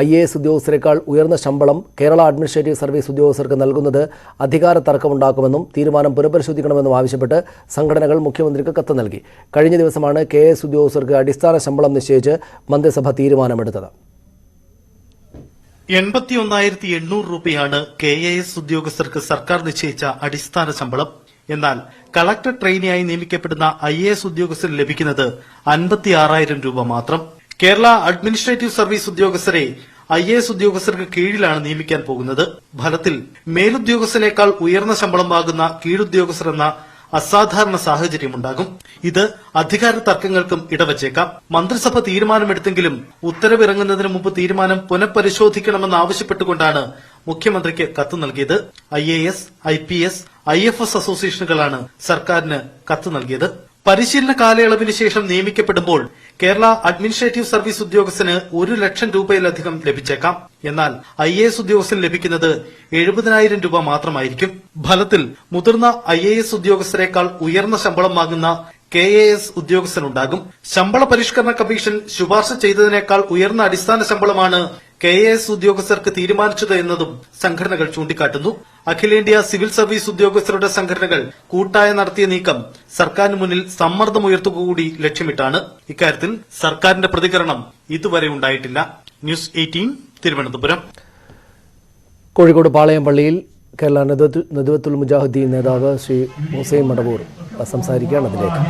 IAS ഉദ്യോഗസ്ഥരെക്കാൾ ഉയർന്ന ശമ്പളം കേരള അഡ്മിനിസ്ട്രേറ്റീവ് സർവീസ് ഉദ്യോഗസ്ഥർക്ക് നൽകുന്നത് അധികാര തർക്കമുണ്ടാക്കുമെന്നും തീരുമാനം പുനഃപരിശോധിക്കണമെന്നും ആവശ്യപ്പെട്ട് സംഘടനകൾ മുഖ്യമന്ത്രിക്ക് കത്ത് നൽകി. കഴിഞ്ഞ ദിവസമാണ് KS ഉദ്യോഗസ്ഥർക്ക് അടിസ്ഥാന ശമ്പളം നിശ്ചയിച്ച് മന്ത്രിസഭ തീരുമാനമെടുത്തത്.
81,800 രൂപയാണ് KAS ഉദ്യോഗസ്ഥർക്ക് സർക്കാർ നിശ്ചയിച്ച അടിസ്ഥാന ശമ്പളം. എന്നാൽ കളക്ടർ ട്രെയിനിയായി നിയമിക്കപ്പെടുന്ന IAS ഉദ്യോഗസ്ഥന് ലഭിക്കുന്നത് 56,000 രൂപ മാത്രം. കേരള അഡ്മിനിസ്ട്രേറ്റീവ് സർവീസ് ഉദ്യോഗസ്ഥരെ IAS ഉദ്യോഗസ്ഥർക്ക് കീഴിലാണ് നിയമിക്കാൻ പോകുന്നത്. ഫലത്തിൽ മേലുദ്യോഗസ്ഥനേക്കാൾ ഉയർന്ന ശമ്പളം വാങ്ങുന്ന കീഴുദ്യോഗസ്ഥർ എന്ന അസാധാരണ സാഹചര്യമുണ്ടാകും. ഇത് അധികാര തർക്കങ്ങൾക്കും ഇടവച്ചേക്കാം. മന്ത്രിസഭ തീരുമാനമെടുത്തെങ്കിലും ഉത്തരവിറങ്ങുന്നതിന് മുമ്പ് തീരുമാനം പുനഃപരിശോധിക്കണമെന്ന് ആവശ്യപ്പെട്ടുകൊണ്ടാണ് മുഖ്യമന്ത്രിക്ക് കത്ത് നൽകിയത്. IAS, IPS, IFS അസോസിയേഷനുകളാണ് സർക്കാരിന് കത്ത് നൽകിയത്. പരിശീലന കാലയളവിന് ശേഷം നിയമിക്കപ്പെടുമ്പോൾ കേരള അഡ്മിനിസ്ട്രേറ്റീവ് സർവീസ് ഉദ്യോഗസ്ഥന് 1 ലക്ഷം രൂപയിലധികം ലഭിച്ചേക്കാം. എന്നാൽ IAS ഉദ്യോഗസ്ഥന് ലഭിക്കുന്നത് 70,000 രൂപ മാത്രമായിരിക്കും. ഫലത്തിൽ മുതിർന്ന IAS ഉദ്യോഗസ്ഥരെക്കാൾ ഉയർന്ന ശമ്പളം വാങ്ങുന്ന KAS ഉദ്യോഗസ്ഥനുണ്ടാകും. ശമ്പള പരിഷ്കരണ കമ്മീഷൻ ശുപാർശ ചെയ്തതിനേക്കാൾ ഉയർന്ന അടിസ്ഥാന ശമ്പളമാണ് KAS ഉദ്യോഗസ്ഥർക്ക് തീരുമാനിച്ചത് എന്നതും സംഘടനകൾ ചൂണ്ടിക്കാട്ടുന്നു. അഖിലേന്ത്യാ സിവിൽ സർവീസ് ഉദ്യോഗസ്ഥരുടെ സംഘടനകൾ കൂട്ടായി നടത്തിയ നീക്കം സർക്കാരിന് മുന്നിൽ സമ്മർദ്ദമുയർത്തുക കൂടി ലക്ഷ്യമിട്ടാണ്. ഇക്കാര്യത്തിൽ സർക്കാരിന്റെ പ്രതികരണം ഇതുവരെ ഉണ്ടായിട്ടില്ല. ന്യൂസ് 18 തിരുവനന്തപുരം.
കോഴിക്കോട് പാളയം പള്ളിയിൽ കേരള നദ്വത്തുൽ മുജാഹിദ്ദീൻ നേതാവ് ശ്രീ ഹുസൈൻ മടവൂർ സംസാരിക്കുകയാണ്. അതിലേക്ക്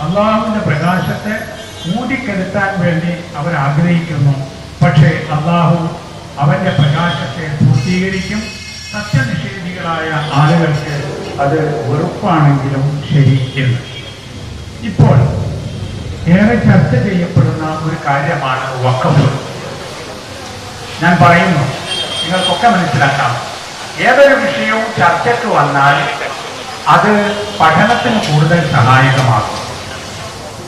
അള്ളാഹുവിന്റെ പ്രകാശത്തെ മൂടിക്കെടുത്താൻ വേണ്ടി അവർ ആഗ്രഹിക്കുന്നു. പക്ഷേ അള്ളാഹു അവന്റെ പ്രകാശത്തെ പൂർത്തീകരിക്കും. സത്യനിഷേധികളായ ആളുകൾക്ക് അത് വെറുപ്പാണെങ്കിലും ശരി എന്ന്. ഇപ്പോൾ ഏറെ ചർച്ച ചെയ്യപ്പെടുന്ന ഒരു കാര്യമാണ് വഖഫ്. ഞാൻ പറയുന്നു, നിങ്ങൾക്കൊക്കെ മനസ്സിലാക്കാം, ഏതൊരു വിഷയവും ചർച്ചയ്ക്ക് വന്നാൽ അത് പഠനത്തിന് കൂടുതൽ സഹായകമാകും.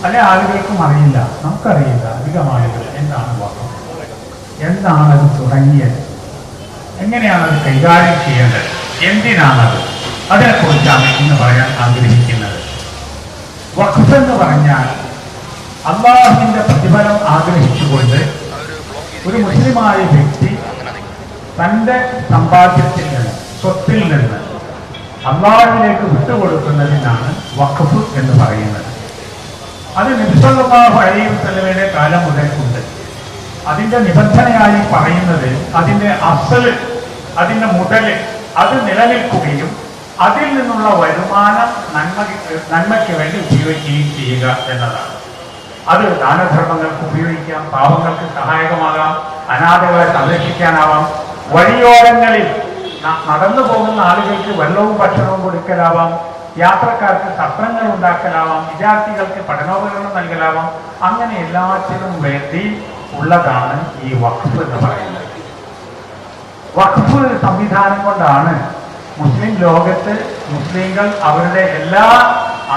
പല ആളുകൾക്കും അറിയില്ല, നമുക്കറിയില്ല, അധികം ആളുകൾ എന്താണ് വഖഫ്, എന്താണത് തുടങ്ങിയത്, എങ്ങനെയാണത് കൈകാര്യം ചെയ്യേണ്ടത്, എന്തിനാണത്, അതിനെക്കുറിച്ചാണ് ഇന്ന് പറയാൻ ആഗ്രഹിക്കുന്നത്. വഖഫ് എന്ന് പറഞ്ഞാൽ അള്ളാഹുവിന്റെ പ്രതിഫലം ആഗ്രഹിച്ചുകൊണ്ട് ഒരു മുസ്ലിമായ വ്യക്തി തന്റെ സമ്പാദ്യത്തിൽ നിന്ന്, സ്വത്തിൽ നിന്ന് അള്ളാഹുവിലേക്ക് വിട്ടുകൊടുക്കുന്നതിനാണ് വഖഫ് എന്ന് പറയുന്നത്. അത് നബി സല്ലല്ലാഹു അലൈഹി വസല്ലമയുടെ കാലം മുതൽക്കുണ്ട്. അതിന്റെ നിബന്ധനയായി പറയുന്നത് അതിന്റെ അസല്, അതിന്റെ മുതല് അത് നിലനിൽക്കുകയും അതിൽ നിന്നുള്ള വരുമാനം നന്മയ്ക്ക് വേണ്ടി ഉപയോഗിക്കുകയും ചെയ്യുക എന്നതാണ്. അത് ദാനധർമ്മങ്ങൾക്ക് ഉപയോഗിക്കാം, പാവങ്ങൾക്ക് സഹായകമാകാം, അനാഥകളെ സംരക്ഷിക്കാനാവാം, വഴിയോരങ്ങളിൽ നടന്നു പോകുന്ന ആളുകൾക്ക് വെള്ളവും ഭക്ഷണവും കൊടുക്കലാവാം, യാത്രക്കാർക്ക് സത്രങ്ങൾ ഉണ്ടാക്കലാവാം, വിദ്യാർത്ഥികൾക്ക് പഠനോപകരണം നൽകലാവാം. അങ്ങനെ എല്ലാത്തിനും വേണ്ടി ഉള്ളതാണ് ഈ വഖഫ് എന്ന് പറയുന്നത്. വഖഫ് സംവിധാനം കൊണ്ടാണ് മുസ്ലിം ലോകത്ത് മുസ്ലിങ്ങൾ അവരുടെ എല്ലാ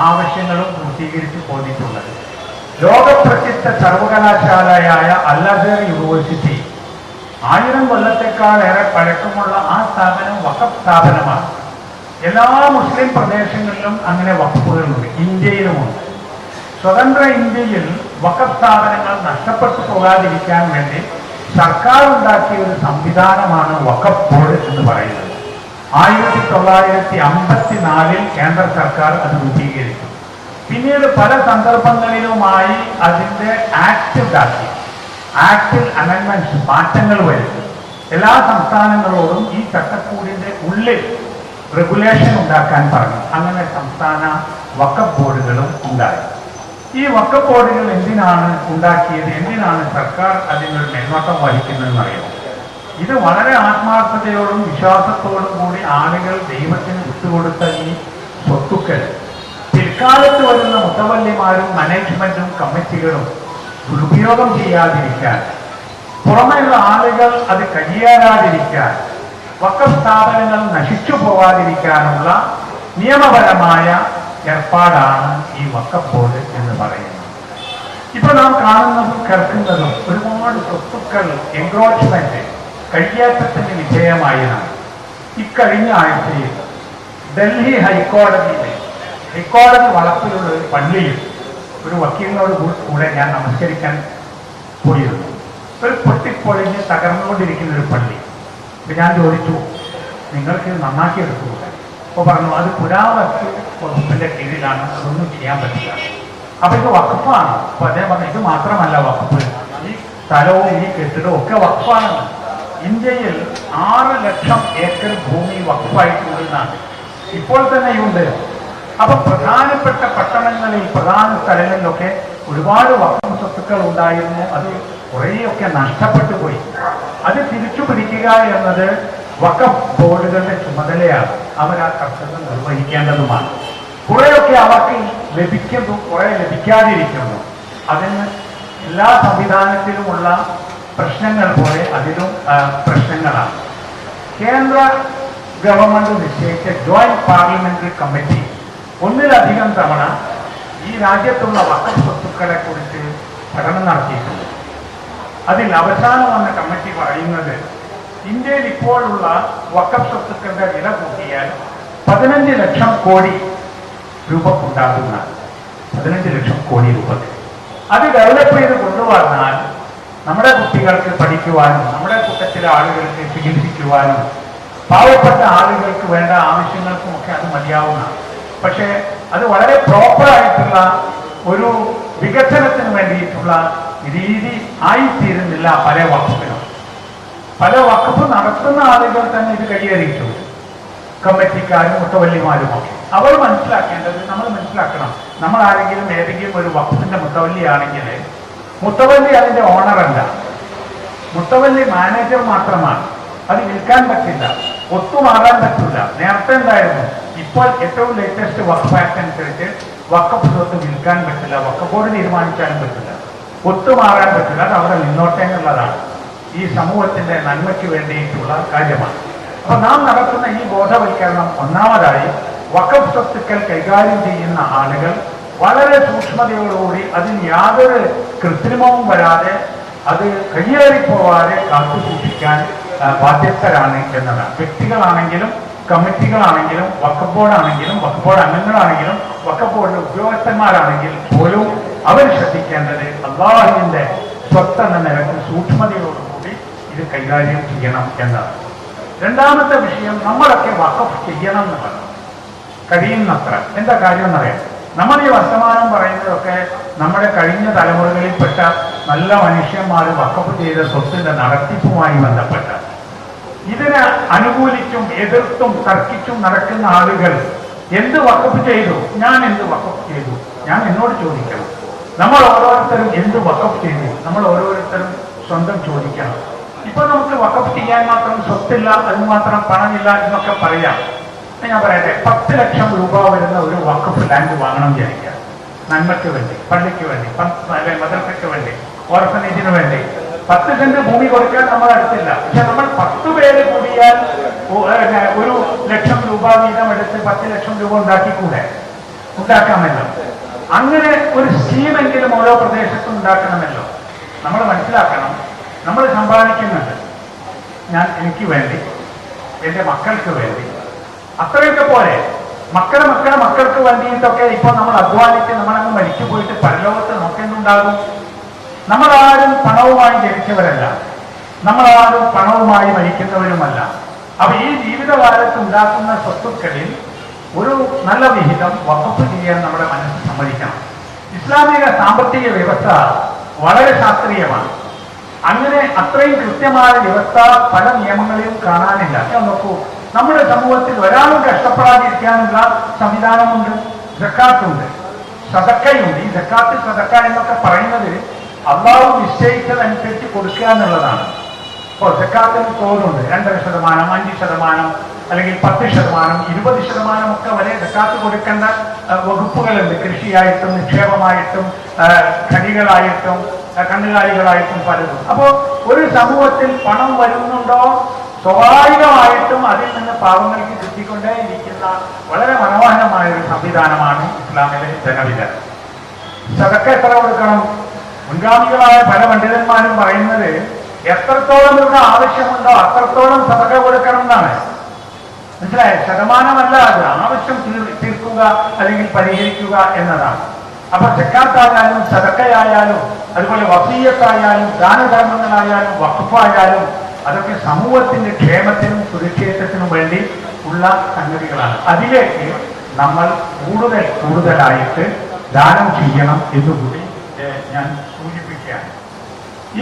ആവശ്യങ്ങളും പൂർത്തീകരിച്ച് പോന്നിട്ടുള്ളത്. ലോകപ്രസിദ്ധ സർവകലാശാലയായ അൽ അസ്ഹർ യൂണിവേഴ്സിറ്റി 1000 കൊല്ലത്തെക്കാളേറെ പഴക്കമുള്ള ആ സ്ഥാപനം വഖഫ് സ്ഥാപനമാണ്. എല്ലാ മുസ്ലിം പ്രദേശങ്ങളിലും അങ്ങനെ വഖഫുകളുണ്ട്, ഇന്ത്യയിലുമുണ്ട്. സ്വതന്ത്ര ഇന്ത്യയിൽ വഖഫ് സ്ഥാപനങ്ങൾ നഷ്ടപ്പെട്ടു പോകാതിരിക്കാൻ വേണ്ടി സർക്കാർ ഉണ്ടാക്കിയ ഒരു സംവിധാനമാണ് വഖഫ് ബോർഡ് എന്ന് പറയുന്നത്. 1954 കേന്ദ്ര സർക്കാർ അത് രൂപീകരിച്ചു. പിന്നീട് പല സന്ദർഭങ്ങളിലുമായി അതിന്റെ ആക്ട് ഉണ്ടാക്കി, ആക്ടിൽ അമെൻമെന്റ്സ്, മാറ്റങ്ങൾ വരുത്തി. എല്ലാ സംസ്ഥാനങ്ങളോടും ഈ ചട്ടക്കൂടിന്റെ ഉള്ളിൽ റെഗുലേഷൻ ഉണ്ടാക്കാൻ പറഞ്ഞു. അങ്ങനെ സംസ്ഥാന വഖഫ് ബോർഡുകളും ഉണ്ടായി. ഈ വഖഫ് ബോർഡുകൾ എന്തിനാണ് ഉണ്ടാക്കിയത്, എന്തിനാണ് സർക്കാർ അതിനൊരു മേൽനോട്ടം വഹിക്കുന്നതെന്ന് അറിയാം. ഇത് വളരെ ആത്മാർത്ഥതയോടും വിശ്വാസത്തോടും കൂടി ആളുകൾ ദൈവത്തിന് വിട്ടുകൊടുത്ത ഈ സ്വത്തുക്കൾ പിൽക്കാലത്ത് വരുന്ന മുത്തവല്ലിമാരും മാനേജ്മെന്റും കമ്മിറ്റികളും ദുരുപയോഗം ചെയ്യാതിരിക്കാൻ, പുറമെയുള്ള ആളുകൾ അത് കയ്യേറാതിരിക്കാൻ, വഖഫ് സ്ഥാപനങ്ങൾ നശിച്ചു പോവാതിരിക്കാനുള്ള നിയമപരമായ ഏർപ്പാടാണ് ഈ വഖഫ് ബോർഡ് എന്ന് പറയുന്നത്. ഇപ്പൊ നാം കാണുന്നതും കേൾക്കുന്നതും ഒരുപാട് സ്വത്തുക്കൾ എൻക്രോച്ച്മെന്റ്, കയ്യേറ്റത്തിന് വിധേയമായതാണ്. ഇക്കഴിഞ്ഞ ആഴ്ചയിൽ ഡൽഹി ഹൈക്കോടതി വളപ്പിലുള്ള ഒരു പള്ളിയിൽ ഒരു വക്കീലിനോട് കൂടെ ഞാൻ നമസ്കരിക്കാൻ പോയിരുന്നു. ഒരു പൊട്ടിപ്പൊളിഞ്ഞ് തകർന്നുകൊണ്ടിരിക്കുന്ന ഒരു പള്ളി. അപ്പൊ ഞാൻ ചോദിച്ചു, നിങ്ങൾക്ക് നന്നാക്കി എടുത്തുകൂടെ? അപ്പോൾ പറഞ്ഞു, അത് പുരാവസ്തു വകുപ്പിന്റെ കീഴിലാണ്, അതൊന്നും ചെയ്യാൻ പറ്റില്ല. അപ്പൊ ഇത് വഖഫാണ്. അപ്പൊ അദ്ദേഹം പറഞ്ഞു, ഇത് മാത്രമല്ല വഖഫ്, ഈ സ്ഥലവും ഈ കെട്ടിടവും ഒക്കെ വഖഫാണ്. ഇന്ത്യയിൽ 6 ലക്ഷം ഏക്കർ ഭൂമി വഖഫായിട്ടുണ്ടെന്നാണ് ഇപ്പോൾ തന്നെയുണ്ട്. അപ്പൊ പ്രധാനപ്പെട്ട പട്ടണങ്ങളിൽ, പ്രധാന സ്ഥലങ്ങളിലൊക്കെ ഒരുപാട് വഖഫ് സ്വത്തുക്കൾ ഉണ്ടായിരുന്നു. അത് കുറേയൊക്കെ നഷ്ടപ്പെട്ടു പോയി. അത് തിരിച്ചു പിടിക്കുക എന്നത് വഖഫ് ബോർഡുകളുടെ ചുമതലയാണ്. അവർ ആ കർത്തവ്യം നിർവഹിക്കേണ്ടതുമാണ്. കുറേയൊക്കെ അവർക്ക് ലഭിക്കുന്നു, കുറെ ലഭിക്കാതിരിക്കുന്നു. അതിന് എല്ലാ സംവിധാനത്തിലുമുള്ള പ്രശ്നങ്ങൾ പോലെ അതിലും പ്രശ്നങ്ങളാണ്. കേന്ദ്ര ഗവൺമെന്റ് നിശ്ചയിച്ച ജോയിന്റ് പാർലമെന്ററി കമ്മിറ്റി ഒന്നിലധികം തവണ ഈ രാജ്യത്തുള്ള വഖഫ് സ്വത്തുക്കളെ കുറിച്ച് പഠനം നടത്തിയിട്ടുണ്ട്. അതിൽ അവസാനം വന്ന കമ്മിറ്റി പറയുന്നത്, ഇന്ത്യയിൽ ഇപ്പോഴുള്ള വഖഫ് സ്വത്തുക്കളുടെ വില കൂട്ടിയാൽ 15 ലക്ഷം കോടി രൂപ ഉണ്ടാകുന്ന 15 ലക്ഷം കോടി രൂപയ്ക്ക്. അത് ഡെവലപ്പ് ചെയ്ത് കൊണ്ടുവന്നാൽ നമ്മുടെ കുട്ടികൾക്ക് പഠിക്കുവാനും നമ്മുടെ കൂട്ടത്തിലെ ആളുകൾക്ക് ചികിത്സിക്കുവാനും പാവപ്പെട്ട ആളുകൾക്ക് വേണ്ട ആവശ്യങ്ങൾക്കുമൊക്കെ അത് മതിയാവുന്നതാണ്. പക്ഷേ അത് വളരെ പ്രോപ്പറായിട്ടുള്ള ഒരു വികസനത്തിന് വേണ്ടിയിട്ടുള്ള രീതി ആയിത്തീരുന്നില്ല പല വഖഫിനും. പല വഖഫ് നടത്തുന്ന ആളുകൾ തന്നെ ഇത് കൈയേറിയിട്ടു, കമ്മിറ്റിക്കാരും മുത്തവല്ലിമാരുമൊക്കെ. അവർ മനസ്സിലാക്കേണ്ടത്, നമ്മൾ മനസ്സിലാക്കണം, നമ്മൾ ആരെങ്കിലും ഏതെങ്കിലും ഒരു വഖഫിന്റെ മുത്തവല്ലിയാണെങ്കിൽ മുത്തവല്ലി അതിന്റെ ഓണറല്ല, മുത്തവല്ലി മാനേജർ മാത്രമാണ്. അത് വിൽക്കാൻ പറ്റില്ല, ഒത്തുമാറാൻ പറ്റില്ല. നേരത്തെ എന്തായിരുന്നു, ഇപ്പോൾ ഏറ്റവും ലേറ്റസ്റ്റ് വഖഫ് ആക്ട് അനുസരിച്ച് വഖഫ് സ്വത്ത് വിൽക്കാൻ പറ്റില്ല, വഖഫ് ബോർഡ് തീരുമാനിക്കാനും പറ്റില്ല, ഒത്തുമാറാൻ പറ്റില്ല. അത് അവിടെ നിന്നോട്ടെ എന്നുള്ളതാണ്. ഈ സമൂഹത്തിന്റെ നന്മയ്ക്ക് വേണ്ടിയിട്ടുള്ള കാര്യമാണ്. അപ്പൊ നാം നടത്തുന്ന ഈ ബോധവൽക്കരണം ഒന്നാമതായി വഖഫ് സ്വത്തുക്കൾ കൈകാര്യം ചെയ്യുന്ന ആളുകൾ വളരെ സൂക്ഷ്മതയോടുകൂടി അതിൽ യാതൊരു കൃത്രിമവും വരാതെ അത് കയ്യേറിപ്പോവാതെ കാത്തു സൂക്ഷിക്കാൻ ബാധ്യസ്ഥരാണ് എന്നതാണ്. വ്യക്തികളാണെങ്കിലും കമ്മിറ്റികളാണെങ്കിലും വഖഫ് ബോർഡാണെങ്കിലും വഖഫ് ബോർഡ് അംഗങ്ങളാണെങ്കിലും വഖഫ് ബോർഡിലെ ഉദ്യോഗസ്ഥന്മാരാണെങ്കിൽ പോലും അവർ ശ്രദ്ധിക്കേണ്ടത് അല്ലാഹുവിന്റെ സ്വത്ത് എന്ന നിലക്ക് സൂക്ഷ്മതയോടുകൂടി ഇത് കൈകാര്യം ചെയ്യണം എന്നാണ്. രണ്ടാമത്തെ വിഷയം, നമ്മളൊക്കെ വഖഫ് ചെയ്യണം എന്നുള്ളത് കഴിയുന്നത്ര. എന്താ കാര്യം എന്നറിയാം, നമ്മൾ ഈ വർത്തമാനം പറയുന്നതൊക്കെ നമ്മുടെ കഴിഞ്ഞ തലമുറകളിൽപ്പെട്ട നല്ല മനുഷ്യന്മാർ വഖഫ് ചെയ്ത സ്വത്തിന്റെ നടത്തിപ്പുമായി ബന്ധപ്പെട്ട, ഇതിനെ അനുകൂലിച്ചും എതിർത്തും തർക്കിച്ചും നടക്കുന്ന ആളുകൾ എന്ത് വഖഫ് ചെയ്തു, ഞാൻ എന്ത് വഖഫ് ചെയ്തു, ഞാൻ എന്നോട് ചോദിക്കണം. നമ്മൾ ഓരോരുത്തരും എന്ത് വഖഫ് ചെയ്തു, നമ്മൾ ഓരോരുത്തരും സ്വന്തം ചോദിക്കണം. ഇപ്പൊ നമുക്ക് വഖഫ് ചെയ്യാൻ മാത്രം സ്വത്തില്ല, അതിന് മാത്രം പണമില്ല എന്നൊക്കെ പറയാം. ഞാൻ പറയട്ടെ, 10 ലക്ഷം രൂപ വരുന്ന ഒരു വഖഫ് ലാൻഡ് വാങ്ങണം വിചാരിക്കുക, നന്മയ്ക്ക് വേണ്ടി, പള്ളിക്ക് വേണ്ടി, മദ്രസയ്ക്ക് വേണ്ടി, ഓർഫനേജിന് വേണ്ടി. 10 സെന്റ് ഭൂമി കൊടുക്കാൻ നമ്മൾ അടുത്തില്ല. പക്ഷെ നമ്മൾ 10 പേര് കൂടിയാൽ 1 ലക്ഷം രൂപ വീതം എടുത്ത് 10 ലക്ഷം രൂപ ഉണ്ടാക്കാമല്ലോ. അങ്ങനെ ഒരു സ്കീമെങ്കിലും ഓരോ പ്രദേശത്തും ഉണ്ടാക്കണമല്ലോ. നമ്മൾ മനസ്സിലാക്കണം, നമ്മൾ സമ്പാദിക്കുന്നുണ്ട്, ഞാൻ എനിക്ക് വേണ്ടി, എൻ്റെ മക്കൾക്ക് വേണ്ടി, അത്രയൊക്കെ പോലെ. മക്കൾക്ക് വേണ്ടിയിട്ടൊക്കെ ഇപ്പൊ നമ്മൾ അധ്വാനിച്ച് നമ്മളങ്ങ് മരിച്ചു പോയിട്ട് പരലോകത്ത് നോക്കേണ്ടുണ്ടാകും. നമ്മളാരും പണവുമായി ജനിച്ചവരല്ല, നമ്മളാരും പണവുമായി മരിക്കുന്നവരുമല്ല. അപ്പൊ ഈ ജീവിതകാലത്ത് ഉണ്ടാക്കുന്ന സ്വത്തുക്കളിൽ ഒരു നല്ല വിഹിതം വഖഫ് ചെയ്യാൻ നമ്മുടെ മനസ്സ് സമ്മതിക്കണം. ഇസ്ലാമിക സാമ്പത്തിക വ്യവസ്ഥ വളരെ ശാസ്ത്രീയമാണ്. അങ്ങനെ അത്രയും കൃത്യമായ വ്യവസ്ഥ പല നിയമങ്ങളിലും കാണാനില്ല. നോക്കൂ, നമ്മുടെ സമൂഹത്തിൽ ഒരാളും കഷ്ടപ്പെടാതിരിക്കാനുള്ള സംവിധാനമുണ്ട്, സക്കാത്തുണ്ട്, സദക്കയുണ്ട്. ഈ സക്കാത്ത് സദക്ക എന്നൊക്കെ പറയുന്നത് അള്ളാഹു നിശ്ചയിച്ചതനുസരിച്ച് കൊടുക്കുക എന്നുള്ളതാണ്. ഇപ്പോൾ സക്കാത്തിന് തോതുണ്ട്, 2% 5% അല്ലെങ്കിൽ 10%, 20% ഒക്കെ വരെ സക്കാത്ത് കൊടുക്കേണ്ട വകുപ്പുകളുണ്ട്. കൃഷിയായിട്ടും നിക്ഷേപമായിട്ടും ഖനികളായിട്ടും കന്നുകാലികളായിട്ടും പലതും. അപ്പോൾ ഒരു സമൂഹത്തിൽ പണം വരുന്നുണ്ടോ, സ്വാഭാവികമായിട്ടും അതിൽ നിന്ന് പാവങ്ങൾക്ക് കിട്ടിക്കൊണ്ടേയിരിക്കുന്ന വളരെ മനോഹരമായ ഒരു സംവിധാനമാണ് ഇസ്ലാമിലെ ജനവിധി. സദക്ക എത്ര കൊടുക്കണം? മുൻഗാമികളായ പല പണ്ഡിതന്മാരും പറയുന്നത് എത്രത്തോളം ഇവിടെ ആവശ്യമുണ്ടോ അത്രത്തോളം സദക്ക കൊടുക്കണം എന്നാണ്. മനസ്സിലായ? ശതമാനമല്ല, അത് ആവശ്യം തീർക്കുക അല്ലെങ്കിൽ പരിഹരിക്കുക എന്നതാണ്. അപ്പൊ സക്കാത്തായാലും സദക്കയായാലും അതുപോലെ വസീയത്തായാലും ദാനധർമ്മങ്ങളായാലും വഖഫായാലും അതൊക്കെ സമൂഹത്തിന്റെ ക്ഷേമത്തിനും സുരക്ഷിതത്വത്തിനും വേണ്ടി ഉള്ള സംഗതികളാണ്. അതിലേക്ക് നമ്മൾ കൂടുതലായിട്ട് ദാനം ചെയ്യണം എന്നുകൂടി ഞാൻ സൂചിപ്പിക്കുകയാണ്.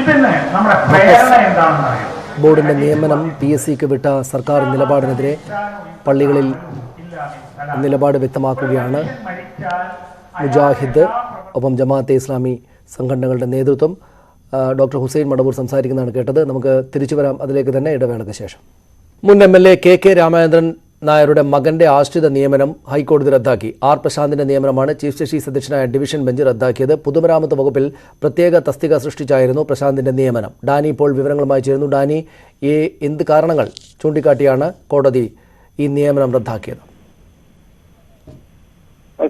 ഇതിന് നമ്മുടെ പ്രേരണ എന്താണെന്ന് അറിയാം.
ബോർഡിന്റെ നിയമനം PSCക്ക് വിട്ട സർക്കാർ നിലപാടിനെതിരെ പള്ളികളിൽ നിലപാട് വ്യക്തമാക്കുകയാണ് മുജാഹിദ്, ഒപ്പം ജമാഅത്തെ ഇസ്ലാമി സംഘടനകളുടെ നേതൃത്വം. ഡോക്ടർ ഹുസൈൻ മടവൂർ സംസാരിക്കുന്നതാണ് കേട്ടത്. നമുക്ക് തിരിച്ചു വരാം അതിലേക്ക് തന്നെ ഇടവേളയ്ക്ക് ശേഷം. മുൻ MLA KK രാമചന്ദ്രൻ നായരുടെ മകന്റെ ആശ്രിത നിയമനം ഹൈക്കോടതി റദ്ദാക്കി. R പ്രശാന്തിന്റെ നിയമനമാണ് ചീഫ് ജസ്റ്റിസ് അധ്യക്ഷനായ ഡിവിഷൻ ബെഞ്ച് റദ്ദാക്കിയത്. പൊതുമരാമത്ത് വകുപ്പിൽ പ്രത്യേക തസ്തിക സൃഷ്ടിച്ചായിരുന്നു പ്രശാന്തിന്റെ നിയമനം. ഡാനി ഇപ്പോൾ വിവരങ്ങളുമായി ചേരുന്നു. ഡാനി, എന്ത് കാരണങ്ങൾ ചൂണ്ടിക്കാട്ടിയാണ് കോടതി ഈ നിയമനം റദ്ദാക്കിയത്?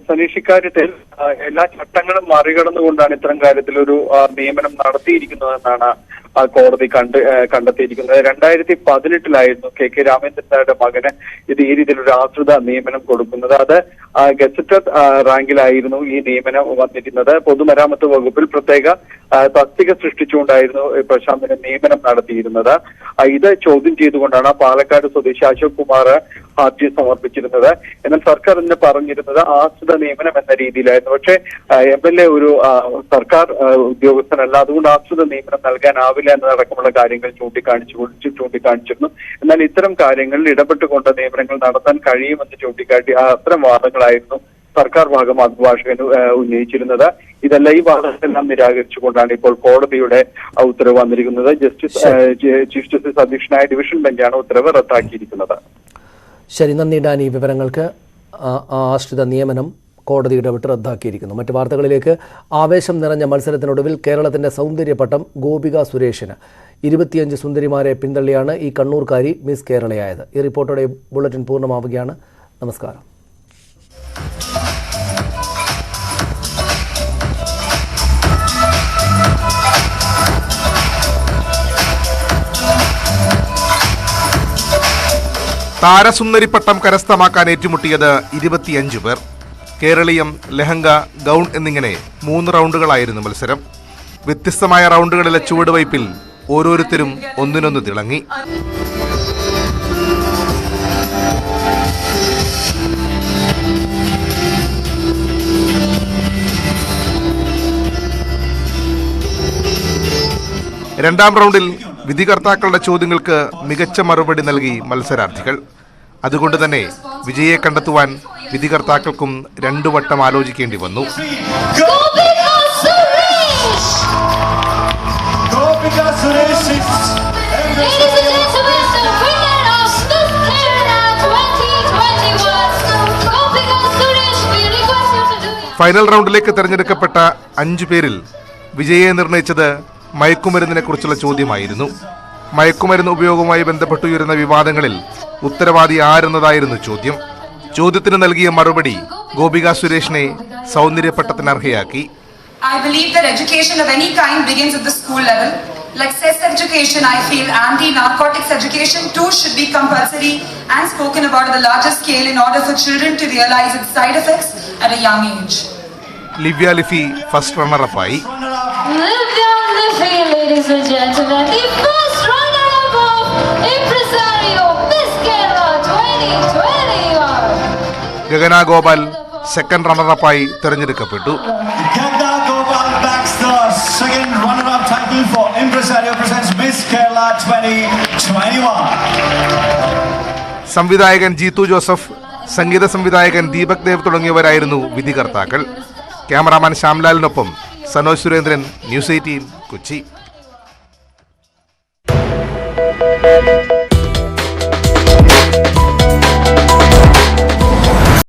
സനീഷ്, ഇക്കാര്യത്തിൽ എല്ലാ ചട്ടങ്ങളും മറികടന്നുകൊണ്ടാണ് ഇത്തരം കാര്യത്തിൽ ഒരു നിയമനം നടത്തിയിരിക്കുന്നതെന്നാണ്
കോടതി കണ്ടെത്തിയിരിക്കുന്നത്. 2018 കെ രാമേന്ദ്രൻ നായരുടെ മകന് ഇത് ഈ രീതിയിലൊരു ആശ്രിത നിയമനം കൊടുക്കുന്നത്. അത് ഗസറ്റഡ് റാങ്കിലായിരുന്നു ഈ നിയമനം വന്നിരുന്നത്. പൊതുമരാമത്ത് വകുപ്പിൽ പ്രത്യേക തസ്തിക സൃഷ്ടിച്ചുകൊണ്ടായിരുന്നു പ്രശാന്തിന് നിയമനം നടത്തിയിരുന്നത്. ഇത് ചോദ്യം ചെയ്തുകൊണ്ടാണ് പാലക്കാട് സ്വദേശി അശോക് കുമാർ ഹർജി സമർപ്പിച്ചിരുന്നത്. എന്നാൽ സർക്കാർ ഇന്ന് പറഞ്ഞിരുന്നത് ആശ്രിത നിയമനം എന്ന രീതിയിലായിരുന്നു. പക്ഷേ MLA ഒരു സർക്കാർ ഉദ്യോഗസ്ഥനല്ല, അതുകൊണ്ട് ആശ്രിത നിയമനം നൽകാനാവില്ല എന്നതടക്കമുള്ള കാര്യങ്ങൾ ചൂണ്ടിക്കാണിച്ചിരുന്നു. എന്നാൽ ഇത്തരം കാര്യങ്ങളിൽ ഇടപെട്ടുകൊണ്ട് നിയമനങ്ങൾ നടത്താൻ കഴിയുമെന്ന് ചൂണ്ടിക്കാട്ടി അത്തരം വാദങ്ങളായിരുന്നു സർക്കാർ ഭാഗം അഭിഭാഷകൻ ഉന്നയിച്ചിരുന്നത്. ഈ വാദങ്ങളെല്ലാം നിരാകരിച്ചുകൊണ്ടാണ് ഇപ്പോൾ കോടതിയുടെ ഉത്തരവ് വന്നിരിക്കുന്നത്. ചീഫ് ജസ്റ്റിസ് അധ്യക്ഷനായ ഡിവിഷൻ ബെഞ്ചാണ് ഉത്തരവ് റദ്ദാക്കിയിരിക്കുന്നത്.
ശരി, നന്ദി ഡാനി. വിവരങ്ങൾക്ക്. ആശ്രിത നിയമനം കോടതി ഇടപെട്ട് റദ്ദാക്കിയിരിക്കുന്നു. മറ്റു വാർത്തകളിലേക്ക്. ആവേശം നിറഞ്ഞ മത്സരത്തിനൊടുവിൽ കേരളത്തിന്റെ സൗന്ദര്യപട്ടം ഗോപിക സുരേഷിന്. 25 സുന്ദരിമാരെ പിന്തള്ളിയാണ് ഈ കണ്ണൂർക്കാരി മിസ് കേരളയായത്. ഈ റിപ്പോർട്ടോടെ ബുള്ളറ്റിൻ പൂർണ്ണമാവുകയാണ്. നമസ്കാരം.
താരസുന്ദരിപ്പട്ടം കരസ്ഥമാക്കാൻ ഏറ്റുമുട്ടിയത് 25 പേർ. കേരളീയം, ലഹങ്ക, ഗൗൺ എന്നിങ്ങനെ 3 റൗണ്ടുകളായിരുന്നു മത്സരം. വ്യത്യസ്തമായ റൗണ്ടുകളിലെ ചുവടുവയ്പിൽ ഓരോരുത്തരും ഒന്നിനൊന്ന് തിളങ്ങി. രണ്ടാം റൗണ്ടിൽ വിധികർത്താക്കളുടെ ചോദ്യങ്ങൾക്ക് മികച്ച മറുപടി നൽകി മത്സരാർത്ഥികൾ. അതുകൊണ്ട് തന്നെ വിജയെ കണ്ടെത്തുവാൻ വിധികർത്താക്കൾക്കും 2 വട്ടം ആലോചിക്കേണ്ടി വന്നു. ഫൈനൽ റൗണ്ടിലേക്ക് തെരഞ്ഞെടുക്കപ്പെട്ട 5 പേരിൽ വിജയെ നിർണയിച്ചത് മയക്കുമരുന്നിനെ കുറിച്ചുള്ള ചോദ്യമായിരുന്നു. മയക്കുമരുന്ന് ഉപയോഗവുമായി ബന്ധപ്പെട്ടുയരുന്ന വിവാദങ്ങളിൽ ഉത്തരവാദി ആരെന്നതായിരുന്നു ചോദ്യം. ചോദ്യത്തിന് നൽകിയ മറുപടി ഗോപിക സുരേഷിനെ സൗന്ദര്യപ്പട്ടത്തിന് അർഹയാക്കി.
I believe that education of any kind begins at the school level. Like sex education, I feel anti-narcotics education too should be compulsory and spoken about at a larger scale in order for children to realize its side effects at a young age.
Livia Liffey first റണ്ണറപ്പായി.
Livia Liffey, ladies and gentlemen, the first runner-up of Impresario Miss Kerala 2021.
Gagana Gopal second റണ്ണറപ്പായി തെരഞ്ഞെടുക്കപ്പെട്ടു.
Gagna Gopal backs the second runner-up title for Impresario presents Miss Kerala 2021.
സംവിധായകൻ ജീത്തു ജോസഫ്, സംഗീത സംവിധായകൻ ദീപക് ദേവ് തുടങ്ങിയവരായിരുന്നു വിധികർത്താക്കൾ. ക്യാമറാമാൻ ശ്യാംലാലിനൊപ്പം സനോജ് സുരേന്ദ്രൻ, ന്യൂസ് 18 കൊച്ചി.